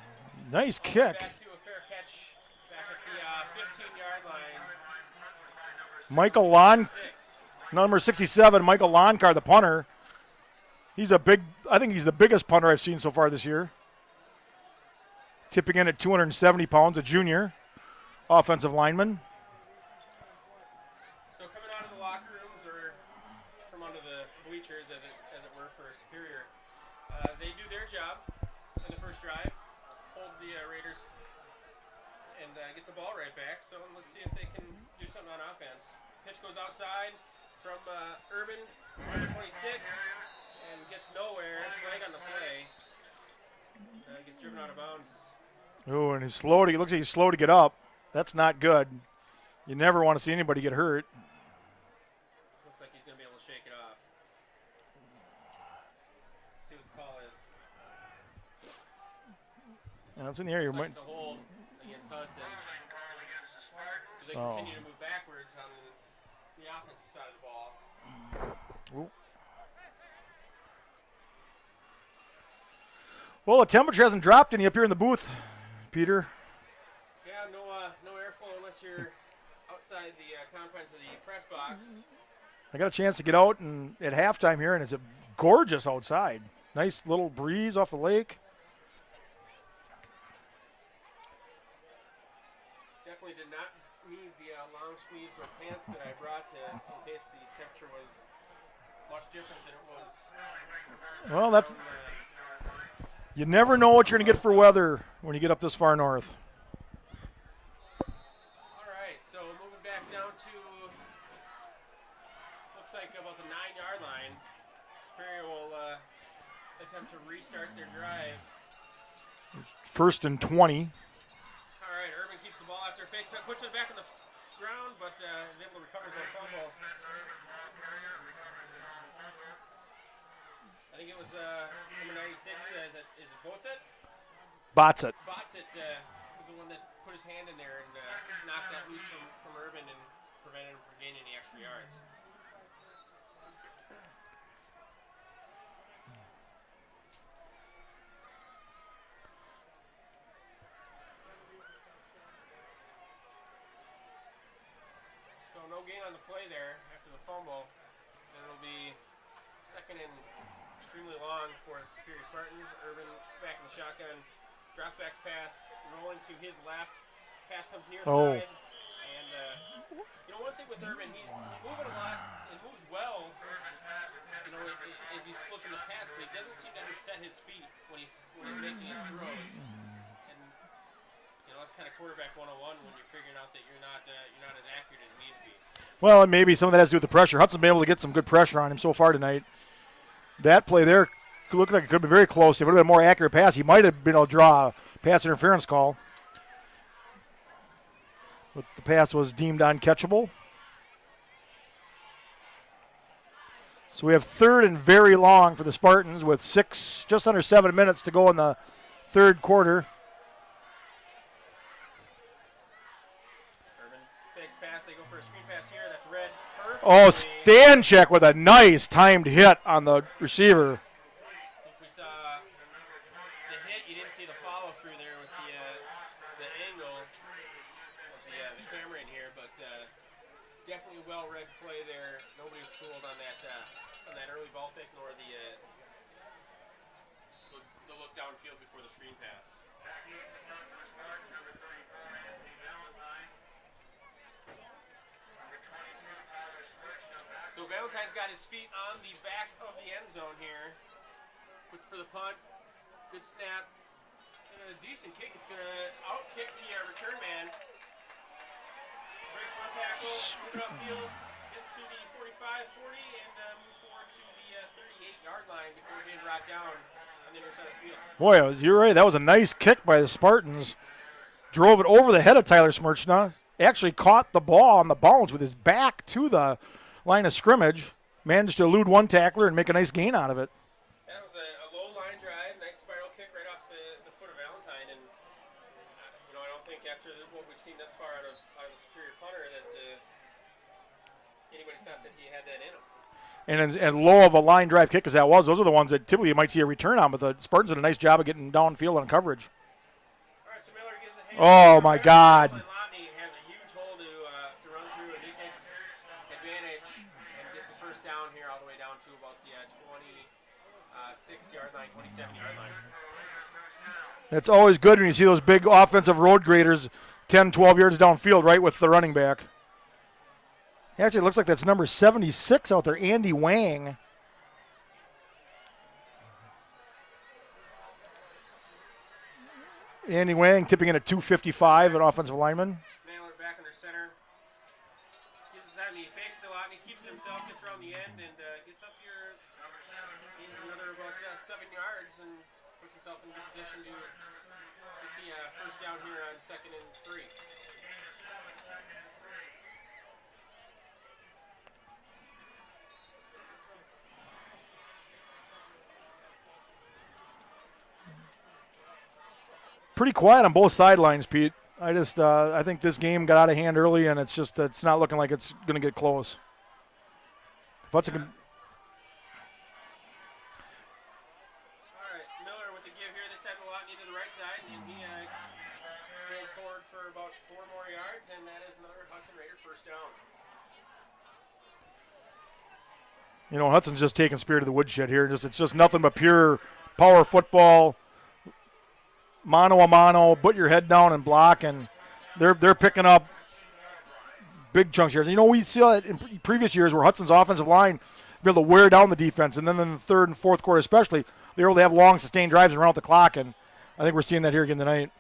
Nice kick. Back to a fair catch back at the 15-yard line. Michael Lon, 6. number 67, Michael Lonkar, the punter. I think he's the biggest punter I've seen so far this year. Tipping in at 270 pounds, a junior offensive lineman. So coming out of the locker rooms or from under the bleachers, as it were, for Superior, they do their job in the first drive, hold the Raiders, and get the ball right back. So let's see if they can do something on offense. Pitch goes outside from Urban, number 26, and gets nowhere. Flag on the play. Gets driven out of bounds. Oh, and it looks like he's slow to get up. That's not good. You never want to see anybody get hurt. Looks like he's going to be able to shake it off. Let's see what the call is. And it's in the area. Looks like it's a hold against Hudson. So they continue to move backwards on the offensive side of the ball. Ooh. Well, the temperature hasn't dropped any up here in the booth, Peter. Yeah, no airflow unless you're outside the confines of the press box. I got a chance to get out at halftime here, and it's gorgeous outside. Nice little breeze off the lake. Definitely did not need the long sleeves or pants that I brought in case the temperature was much different than it was. Well, that's you never know what you're going to get for weather when you get up this far north. All right, so moving back down to looks like about the 9-yard line. Superior will attempt to restart their drive. First and 20. All right, Urban keeps the ball after a fake, puts it back on the ground, but is able to recover his own fumble. I think it was number 96. Is it Botzet? Botzet. Botzet was the one that put his hand in there and knocked that loose from Urban and prevented him from gaining any extra yards. on the play there after the fumble. And it'll be second and extremely long for the Superior Spartans. Urban back in the shotgun. Drops back to pass. Rolling to his left. Pass comes near side. And, one thing with Urban, he's moving a lot and moves well, as he's looking to pass, but he doesn't seem to ever set his feet when he's making his throws. And, that's kind of quarterback 101 when you're figuring out that you're not as accurate as you need to be. Well, and maybe some of that has to do with the pressure. Hudson's been able to get some good pressure on him so far tonight. That play there looked like it could be very close. If it would have been a more accurate pass, he might have been able to draw a pass interference call. But the pass was deemed uncatchable. So we have third and very long for the Spartans with just under 7 minutes to go in the third quarter. Urban fakes pass. They go for a screen pass here. That's red. Perfectly. Oh, Stanchek with a nice timed hit on the receiver. I think we saw the hit. You didn't see the follow through there with the angle of the camera in here, but definitely well read play there. Nobody was fooled on that early ball fake nor the look downfield before the screen pass. So Valentine's got his feet on the back of the end zone here. Quick for the punt. Good snap. And a decent kick. It's going to out-kick the return man. Breaks one tackle. Move it upfield. Gets to the 45-40 and moves forward to the 38-yard line before being brought down on the inner side of the field. Boy, you're right. That was a nice kick by the Spartans. Drove it over the head of Tyler Smirchna. Actually caught the ball on the bounce with his back to the line of scrimmage. Managed to elude one tackler and make a nice gain out of it. That was a low line drive. Nice spiral kick right off the foot of Valentine. And, I don't think after what we've seen thus far out of the Superior punter that anybody thought that he had that in him. And low of a line drive kick as that was, those are the ones that typically you might see a return on, but the Spartans did a nice job of getting downfield on coverage. All right, so Miller gives a hand. Oh, my God. And Lotney has a huge hole to run through, and he takes advantage and gets a first down here all the way down to about the 26-yard line, 27-yard line. That's always good when you see those big offensive road graders 10, 12 yards downfield, right, with the running back. Actually, it looks like that's number 76 out there, Andy Wang. Andy Wang tipping in at 255, an offensive lineman. Mailer back under center. Gives us that, and he fakes it a lot, and he keeps it himself, gets around the end, and gets up here, gains another about 7 yards, and puts himself in good position to get the first down here on 2nd and 3. Pretty quiet on both sidelines, Pete. I think this game got out of hand early, and it's not looking like it's going to get close. If Hudson can. All right, Miller with the give here. This time a lot to the right side, and he goes forward for about 4 more yards, and that is another Hudson Raider first down. Hudson's just taking Spirit of the woodshed here. It's just nothing but pure power football. Mano a mano, put your head down and block, and they're picking up big chunks here. We saw it in previous years where Hudson's offensive line be able to wear down the defense, and then in the third and fourth quarter especially, they were able to have long, sustained drives and run out the clock, and I think we're seeing that here again tonight.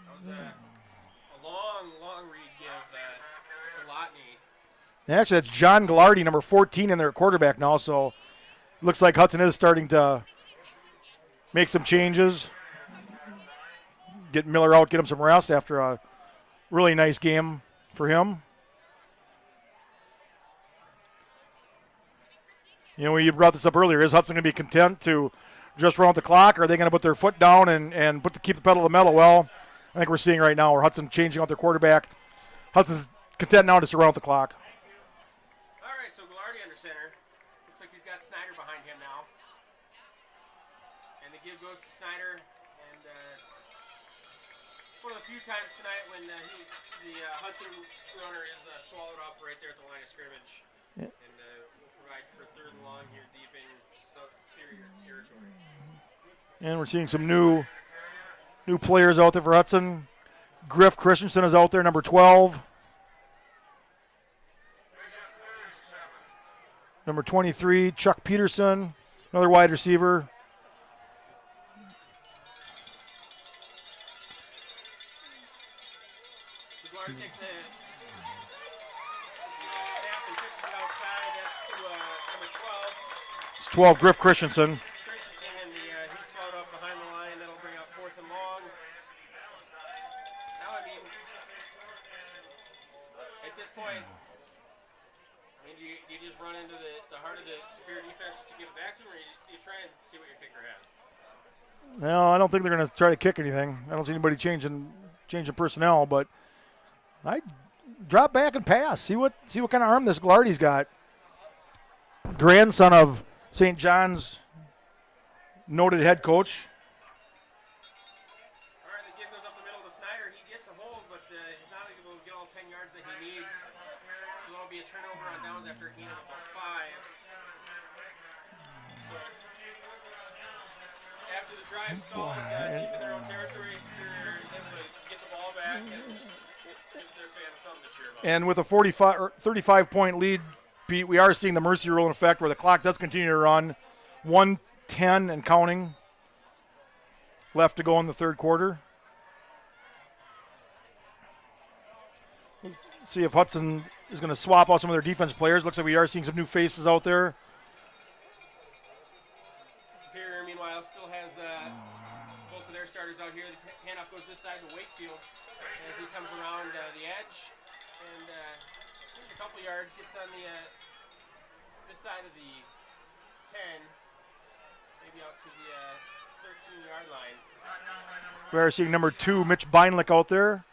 That was a long read give to Lotney. Actually, that's John Gallardi, number 14 in their quarterback now, so looks like Hudson is starting to make some changes. Get Miller out, get him some rest after a really nice game for him. You brought this up earlier. Is Hudson going to be content to just run out the clock, or are they going to put their foot down and keep the pedal to the metal? Well, I think we're seeing right now where Hudson changing out their quarterback. Hudson's content now just to run out the clock. Snyder behind him now. And the give goes to Snyder, and one of the few times tonight when the Hudson runner is swallowed up right there at the line of scrimmage. Yeah. And we'll provide for third and long here deep in superior territory. And we're seeing some new players out there for Hudson. Griff Christensen is out there, number 12. Number 23, Chuck Peterson, another wide receiver. Guard takes the snap and pitches it outside. That's to number 12. It's 12, Griff Christensen. Christensen, and he's slowed up behind the line. That'll bring up fourth and long. Now, I mean, at this point, do you just run into the heart of the superior defense just to give it back to him, or you try and see what your kicker has? No, I don't think they're going to try to kick anything. I don't see anybody changing personnel, but I drop back and pass. See what kind of arm this Glardy's got. Grandson of St. John's noted head coach. All right, the give goes up the middle to Snyder. He gets a hold, but he's not able to get all 10 yards that he needs. So that'll be a turnover on downs after a gain of about 5. After the drive stalls, deep in their own territory, Superior is able to get the ball back and give their fans something to cheer about. And with a 35-point lead, Pete, we are seeing the mercy rule in effect where the clock does continue to run. 1:10 and counting left to go in the third quarter. Let's see if Hudson is going to swap out some of their defense players. Looks like we are seeing some new faces out there. Superior, meanwhile, still has both of their starters out here. The handoff goes this side to Wakefield as he comes around the edge. And a couple yards, gets on the this side of the 10, maybe out to the 13-yard line. We are seeing number 2, Mitch Beinlich out there.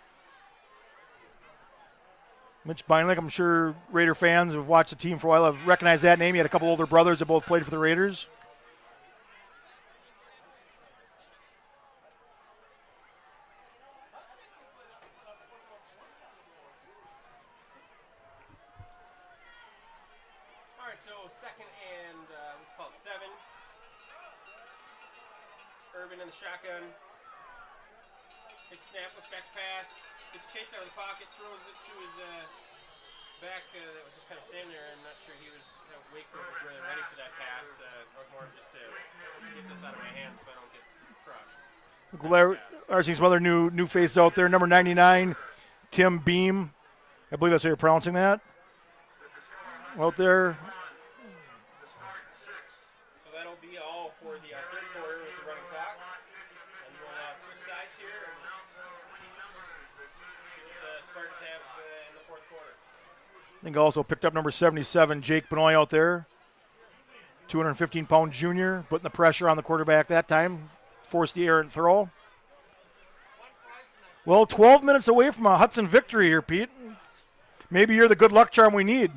Mitch Beinlich, I'm sure Raider fans who have watched the team for a while have recognized that name. He had a couple older brothers that both played for the Raiders. So second and what's called 7. Urban in the shotgun. Big snap, looks back to pass. Gets chased out of the pocket, throws it to his back that was just kind of standing there. I'm not sure he was, Wakefield was really ready for that pass. That was more just to get this out of my hands so I don't get crushed. We're seeing some other new faces out there. Number 99, Tim Beam. I believe that's how you're pronouncing that. Out there. So that'll be all for the third quarter with the running clock. And we'll switch sides here and see what the Spartans have in the fourth quarter. I think also picked up number 77, Jake Benoit out there. 215-pound junior, putting the pressure on the quarterback that time. Forced the errant throw. Well, 12 minutes away from a Hudson victory here, Pete. Maybe you're the good luck charm we need.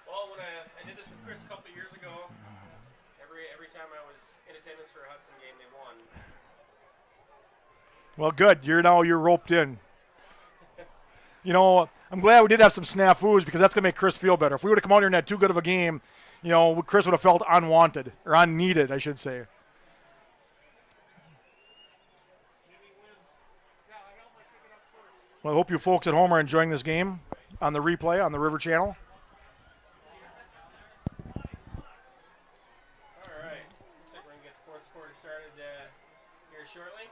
Well, when I did this with Chris a couple years ago, every time I was in attendance for a Hudson game, they won. Well, good. You're roped in. You know, I'm glad we did have some snafus because that's going to make Chris feel better. If we would have come out here and had too good of a game, you know, Chris would have felt unwanted, or unneeded, I should say. Well, I hope you folks at home are enjoying this game on the replay on the River Channel. All right. Looks like we're going to get the fourth quarter started here shortly.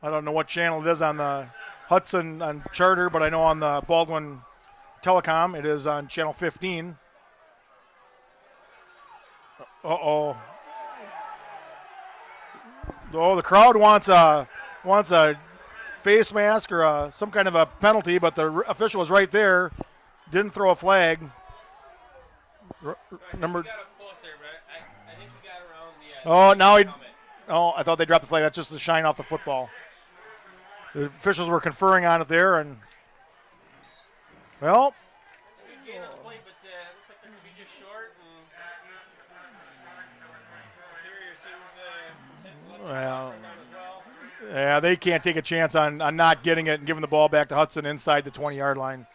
I don't know what channel it is on the Hudson on Charter, but I know on the Baldwin Telecom it is on channel 15. Uh-oh. Oh, the crowd wants a face mask or some kind of a penalty, but the official is right there. Didn't throw a flag. Number. He got up close there, but I think he got around the. Oh, now he. helmet. Oh, I thought they dropped the flag. That's just the shine off the football. The officials were conferring on it there, and well. It's a good gain on the plate, but it looks like they're going to be just short. And Superior seems content to let this Well, one run down as well. Yeah, they can't take a chance on not getting it and giving the ball back to Hudson inside the 20-yard line.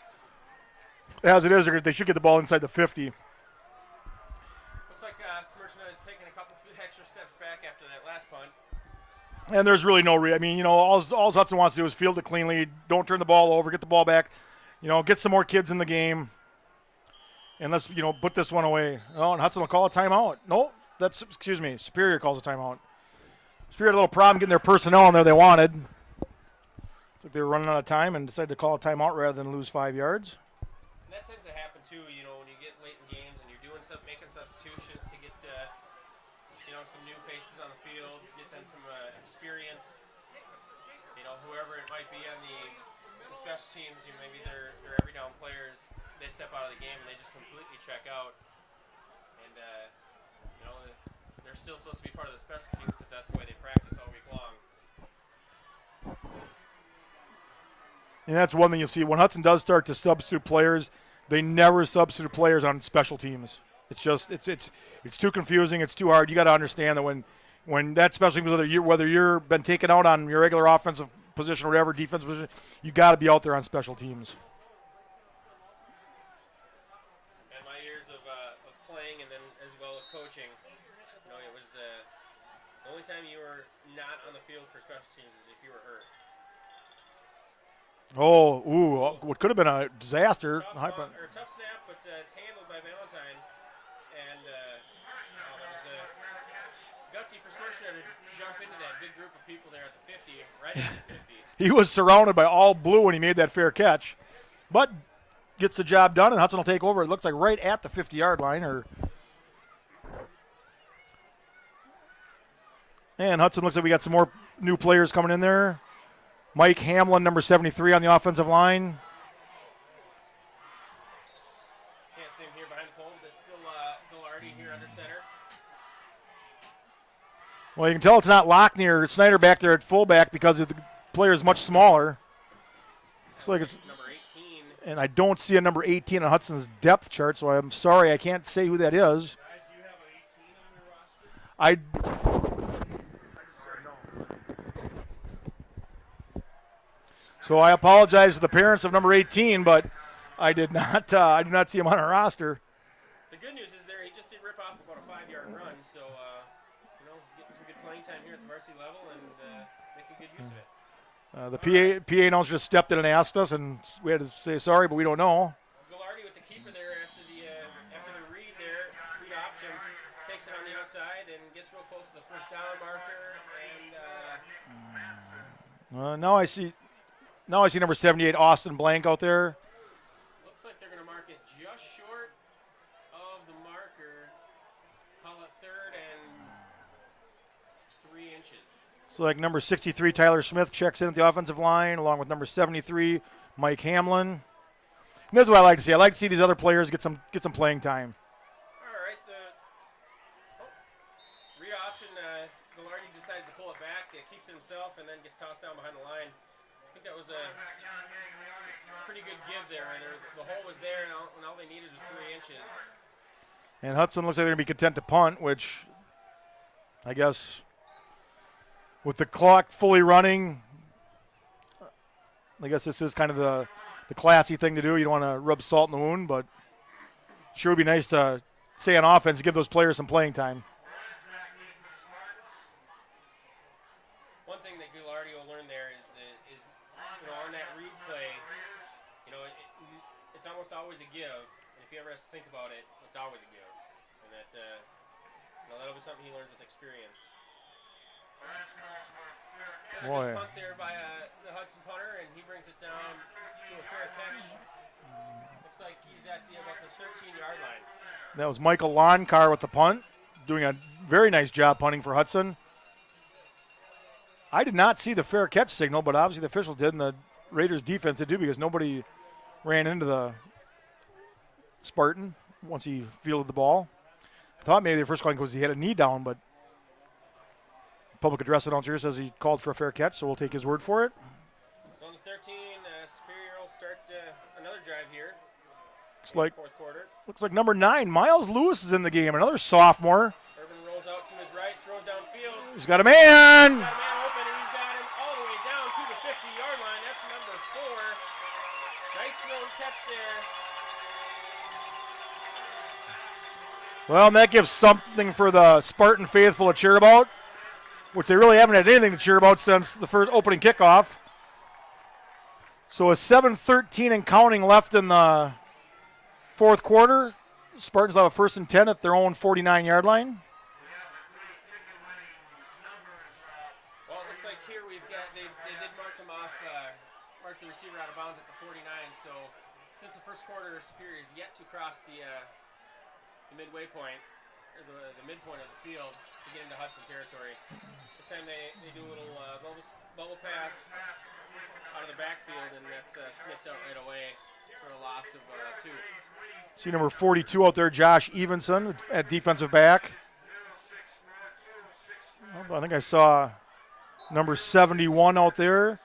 As it is, they should get the ball inside the 50. Looks like Smirchna is taking a couple extra steps back after that last punt. And there's really no all Hudson wants to do is field it cleanly, don't turn the ball over, get the ball back, get some more kids in the game, and let's, put this one away. Oh, and Hudson will call a timeout. No, Superior calls a timeout. Superior had a little problem getting their personnel in there they wanted. Looks like they were running out of time and decided to call a timeout rather than lose 5 yards. And that tends to happen too, when you get late in games and you're doing making substitutions to get, some new faces on the field, get them some experience. Whoever it might be on the special teams, maybe they're every down players, they step out of the game and they just completely check out. And, they're still supposed to be part of the special teams because that's the way they practice all week long. And that's one thing you'll see. When Hudson does start to substitute players, they never substitute players on special teams. It's just it's too confusing. It's too hard. You got to understand that when that special teams, whether you're been taken out on your regular offensive position or whatever defensive position, you got to be out there on special teams. And my years of playing and then as well as coaching, it was the only time you were not on the field for special teams is if you were hurt. What could have been a disaster. Tough snap, but it's handled by Valentine. And that was gutsy for Smirchna to jump into that big group of people there at the 50, right at the 50. He was surrounded by all blue when he made that fair catch. But gets the job done, and Hudson will take over. It looks like right at the 50-yard line. And Hudson looks like we got some more new players coming in there. Mike Hamlin, number 73 on the offensive line. Can't see him here behind the pole, but still Ghilardi here under center. Well, you can tell it's not Lockney or Snyder back there at fullback because the player is much smaller. Looks like it's number 18. And I don't see a number 18 on Hudson's depth chart, so I'm sorry I can't say who that is. Guys, do you have an 18 on your roster? So I apologize to the parents of number 18, but I did not see him on our roster. The good news is he just did rip off about a 5-yard run, so getting some good playing time here at the varsity level and making good use of it. The PA announcer just stepped in and asked us, and we had to say sorry, but we don't know. Ghilardi with the keeper there after the read option, takes it on the outside and gets real close to the first down marker. And Now I see number 78, Austin Blank, out there. Looks like they're going to mark it just short of the marker. Call it 3rd and 3 inches. So like number 63, Tyler Smith, checks in at the offensive line, along with number 73, Mike Hamlin. And this is what I like to see. I like to see these other players get some playing time. All right, read option. Ghilardi decides to pull it back. It keeps it himself and then gets tossed down behind the line. I think that was a pretty good give there. The hole was there, and all they needed was 3 inches. And Hudson looks like they're going to be content to punt, which I guess with the clock fully running, I guess this is kind of the classy thing to do. You don't want to rub salt in the wound, but sure would be nice to say on offense, give those players some playing time. One thing that Ghilardi will learn there is on that read play, it's almost always a give. And if he ever has to think about it, it's always a give. And that'll be something he learns with experience. Boy. Punt there by the Hudson punter, and he brings it down to a fair catch. Looks like he's at about the 13-yard line. That was Michael Loncar with the punt, doing a very nice job punting for Hudson. I did not see the fair catch signal, but obviously the official did, and the Raiders defense did too, because nobody ran into the Spartan once he fielded the ball. I thought maybe the first calling was he had a knee down, but public address announcer says he called for a fair catch, so we'll take his word for it. So on the 13, Superior will start another drive here. Fourth quarter. Looks like number 9, Miles Lewis, is in the game, another sophomore. Urban rolls out to his right, throws downfield. He's got a man. He's got a man open, and he's got him Well, and that gives something for the Spartan faithful to cheer about, which they really haven't had anything to cheer about since the first opening kickoff. So a 7:13 and counting left in the fourth quarter. Spartans have a 1st and 10 at their own 49-yard line. Well, it looks like here we've got, they did mark them off, mark the receiver out of bounds at the 49. So since the first quarter, Superior is yet to cross the midway point, or the midpoint of the field to get into Hudson territory. This time they do a little bubble pass out of the backfield, and that's sniffed out right away for a loss of 2. See number 42 out there, Josh Evenson at defensive back. I think I saw number 71 out there,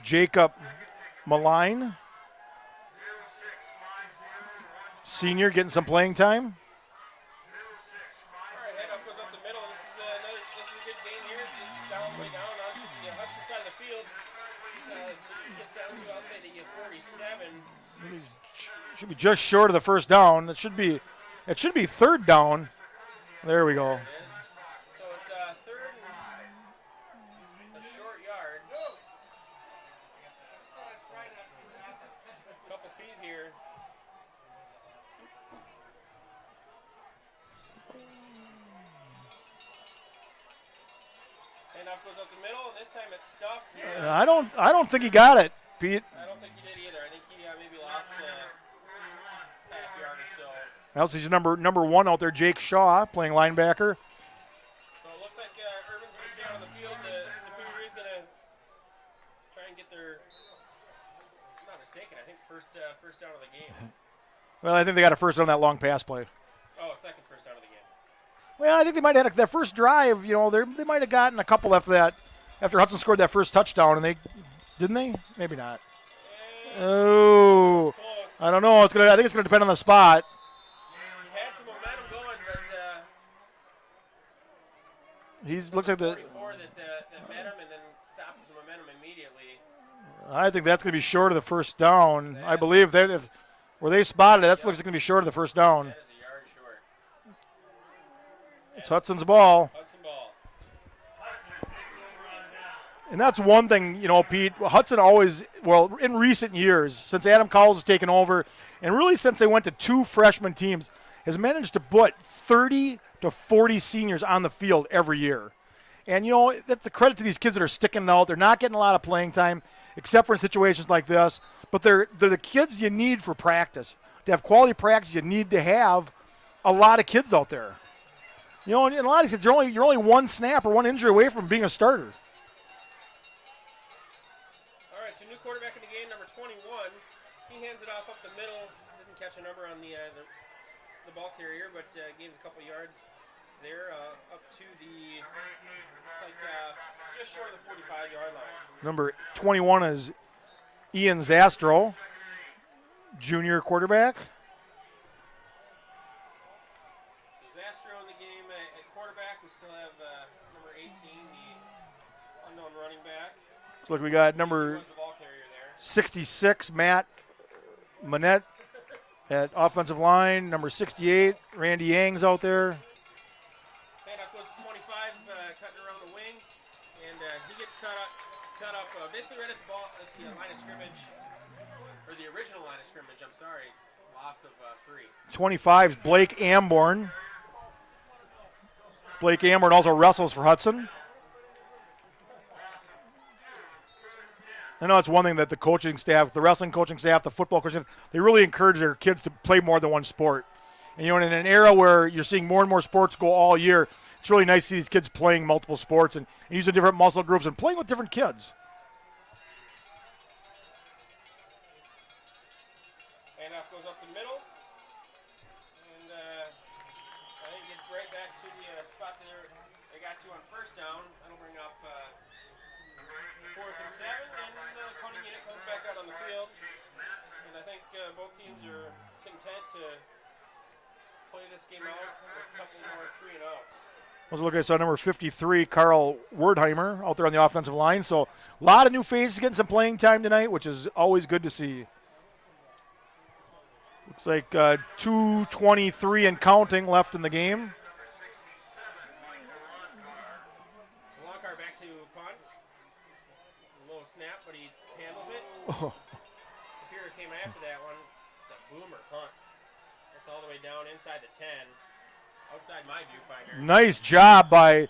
Jacob Malign. Senior getting some playing time. All right, handoff goes up the middle. This is a good game here. It's down, way down on the Hudson side of the field. Gets down to, I'll say, the 47. Should be just short of the first down. It should be 3rd down. There we go. It is. So it's 3rd and a short yard. Couple feet here. Handoff goes up the middle, and this time it's stuffed. I don't think he got it, Pete. I don't think he did either. I think he maybe lost half yard or so. Else he's number 1 out there, Jake Shaw, playing linebacker. So it looks like Urban's going to stay on the field. Superior is going to try and get their, if I'm not mistaken, I think first down of the game. Well, I think they got a first down on that long pass play. Oh, second first down of the game. Well, I think they might have had that first drive. You know, they might have gotten a couple after that, after Hudson scored that first touchdown, and didn't they? Maybe not. Oh, Close. I don't know. I think it's gonna depend on the spot. He had some momentum going, but He looks like the. 44 that met him and then stopped his momentum immediately. I think that's gonna be short of the first down. I believe where they spotted it, that looks like it's gonna be short of the first down. That is a yard short. It's Hudson's ball. Hudson ball. And that's one thing, you know, Pete. Hudson always, well, in recent years, since Adam Cowles has taken over, and really since they went to 2 freshman teams, has managed to put 30 to 40 seniors on the field every year. And, you know, that's a credit to these kids that are sticking out. They're not getting a lot of playing time, except for in situations like this. But they're the kids you need for practice. To have quality practice, you need to have a lot of kids out there. You know, and a lot of these kids, you're only 1 snap or 1 injury away from being a starter. All right, so new quarterback in the game, number 21. He hands it off up the middle. Didn't catch a number on the ball carrier, but gains a couple yards there up to the, looks like just short of the 45-yard line. Number 21 is Ian Zastro, junior quarterback. So Zastro in the game at quarterback. We still have number 18, the unknown running back. Looks like we got He number was the ball carrier there. 66, Matt Manette at offensive line. Number 68, Randy Yang's out there. Handoff goes to 25, cutting around the wing, and he gets cut up basically right at the ball at the line of scrimmage, or the original line of scrimmage. I'm sorry, loss of 3. 25 is Blake Amborn. Blake Amborn also wrestles for Hudson. I know it's one thing that the coaching staff, the wrestling coaching staff, the football coaching staff, they really encourage their kids to play more than one sport. And, you know, in an era where you're seeing more and more sports go all year, it's really nice to see these kids playing multiple sports and using different muscle groups and playing with different kids. Handoff goes up the middle, and I think it gets right back to the spot that they got to on first down. That'll bring up 4th and 7, and the punting unit comes back out on the field. And I think both teams are content to play this game out with a couple more 3 and outs. Let's look at number 53, Carl Werdheimer, out there on the offensive line. So a lot of new faces getting some playing time tonight, which is always good to see. It's like 2:23 and counting left in the game. So Longcar back to punt. A low snap, but he handles it. Oh. Superior came after that one. It's a boomer punt. It's all the way down inside the 10. Outside my viewfinder. Nice job by, I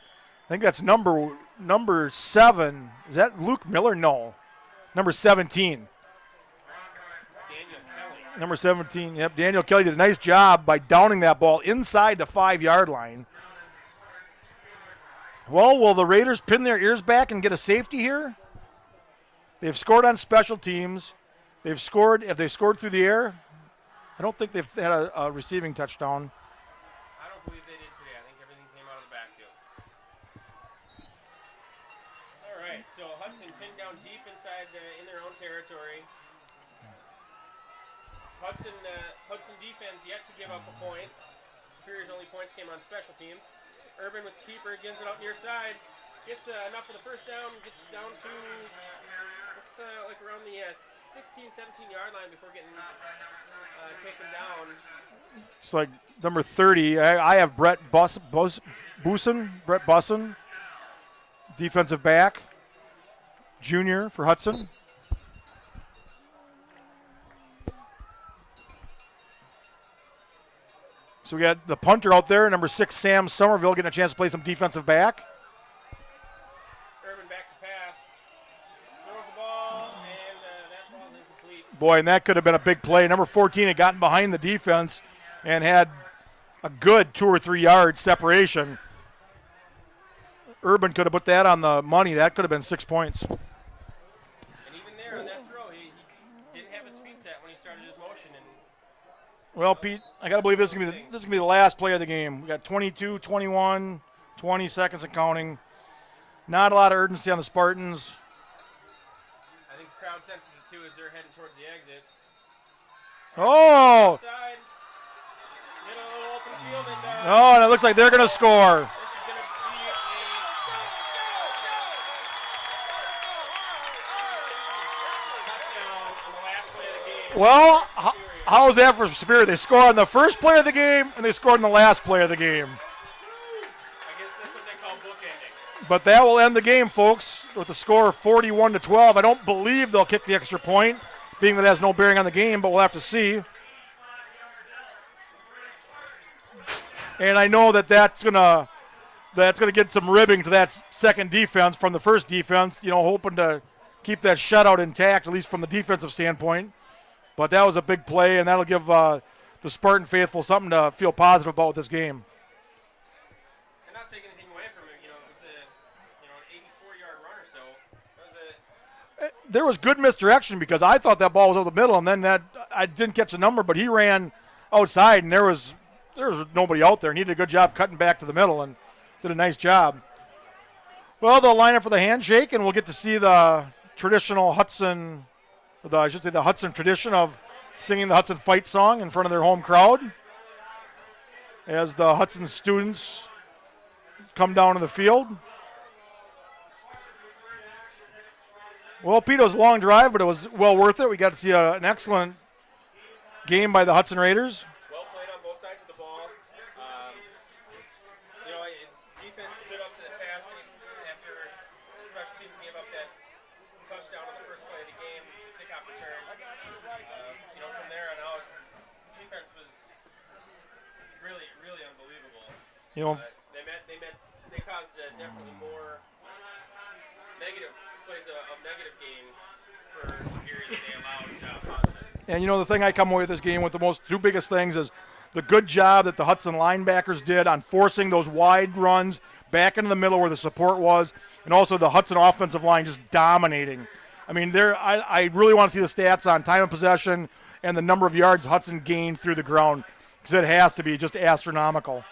think that's number 7. Is that Luke Miller? No. Number 17. Daniel Kelly. Number 17, yep. Daniel Kelly did a nice job by downing that ball inside the 5-yard line. Well, will the Raiders pin their ears back and get a safety here? They've scored on special teams. They've scored, if they've scored through the air, I don't think they've had a receiving touchdown. I don't believe they did today. I think everything came out of the backfield. All right, so Hudson pinned down deep inside in their own territory. Hudson defense yet to give up a point. Superior's only points came on special teams. Urban with the keeper, gets it out near side. Gets enough for the first down. Gets down to looks like around the 16, 17-yard line before getting taken down. It's like number 30. I have Brett Busson, defensive back, junior for Hudson. So we got the punter out there, number 6, Sam Somerville, getting a chance to play some defensive back. Urban back to pass. Throws the ball, and that ball's incomplete. Boy, and that could have been a big play. Number 14 had gotten behind the defense and had a good 2 or 3 yard separation. Urban could have put that on the money. That could have been 6 points. And even there on that throw, he didn't have his feet set when he started his motion. And Well, Pete, I got to believe this is going to be the last play of the game. We got 22, 21, 20 seconds and counting. Not a lot of urgency on the Spartans. I think the crowd senses it too as they're heading towards the exits. Oh! Outside, middle open field, and Oh, and it looks like they're going to score. this is going to be a touchdown on the last play of the game. Well, how's that for Superior? They score on the first play of the game, and they scored on the last play of the game. I guess that's what they call bookending. But that will end the game, folks, with a score of 41-12. I don't believe they'll kick the extra point, being that it has no bearing on the game, but we'll have to see. And I know that that's gonna get some ribbing to that second defense from the first defense, hoping to keep that shutout intact, at least from the defensive standpoint. But that was a big play, and that'll give the Spartan faithful something to feel positive about with this game. And not taking anything away from it, it was an 84-yard run or so. That was There was good misdirection because I thought that ball was over the middle, and then I didn't catch the number, but he ran outside, and there was nobody out there. And he did a good job cutting back to the middle and did a nice job. Well, they'll line up for the handshake, and we'll get to see the traditional Hudson, the Hudson tradition of singing the Hudson fight song in front of their home crowd as the Hudson students come down to the field. Well, Pete, it was a long drive, but it was well worth it. We got to see an excellent game by the Hudson Raiders. well played on both sides of the ball. Defense stood up to the task after the special teams gave up that touchdown on the first play of the game, kickoff return. From there on out, defense was really, really unbelievable. They caused definitely more negative plays of negative game for Superior than they allowed positive. And the thing I come away with this game with the two biggest things is the good job that the Hudson linebackers did on forcing those wide runs back into the middle where the support was, and also the Hudson offensive line just dominating. I mean, I really want to see the stats on time of possession and the number of yards Hudson gained through the ground, because it has to be just astronomical.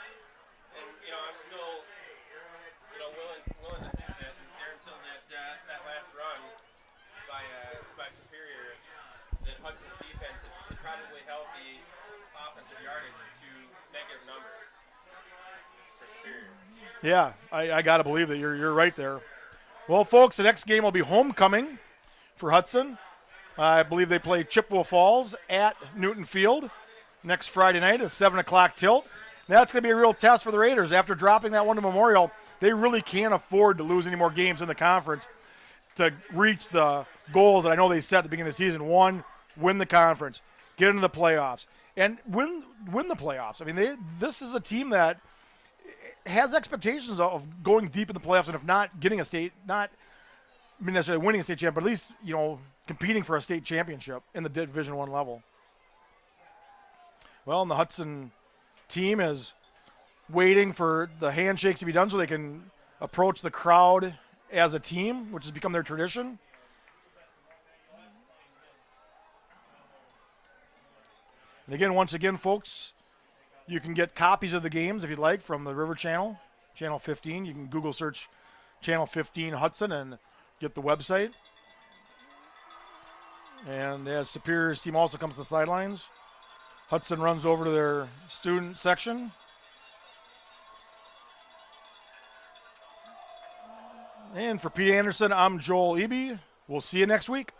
And I'm still willing to think that there until that last run by Superior, that Hudson's defense had probably held the offensive yardage to negative numbers for Superior. Yeah, I got to believe that you're right there. Well, folks, the next game will be homecoming for Hudson. I believe they play Chippewa Falls at Newton Field. next Friday night, a 7 o'clock tilt. That's going to be a real test for the Raiders. After dropping that one to Memorial, they really can't afford to lose any more games in the conference to reach the goals that I know they set at the beginning of the season. One, win the conference, get into the playoffs, and win the playoffs. I mean, this is a team that has expectations of going deep in the playoffs, and if not getting a state, not necessarily winning a state championship, but at least, competing for a state championship in the Division I level. Well, and the Hudson team is waiting for the handshakes to be done so they can approach the crowd as a team, which has become their tradition. And again, once again, folks, you can get copies of the games if you'd like from the River Channel, Channel 15. You can Google search Channel 15 Hudson and get the website. And as Superior's team also comes to the sidelines, Hudson runs over to their student section. And for Pete Anderson, I'm Joel Eby. We'll see you next week.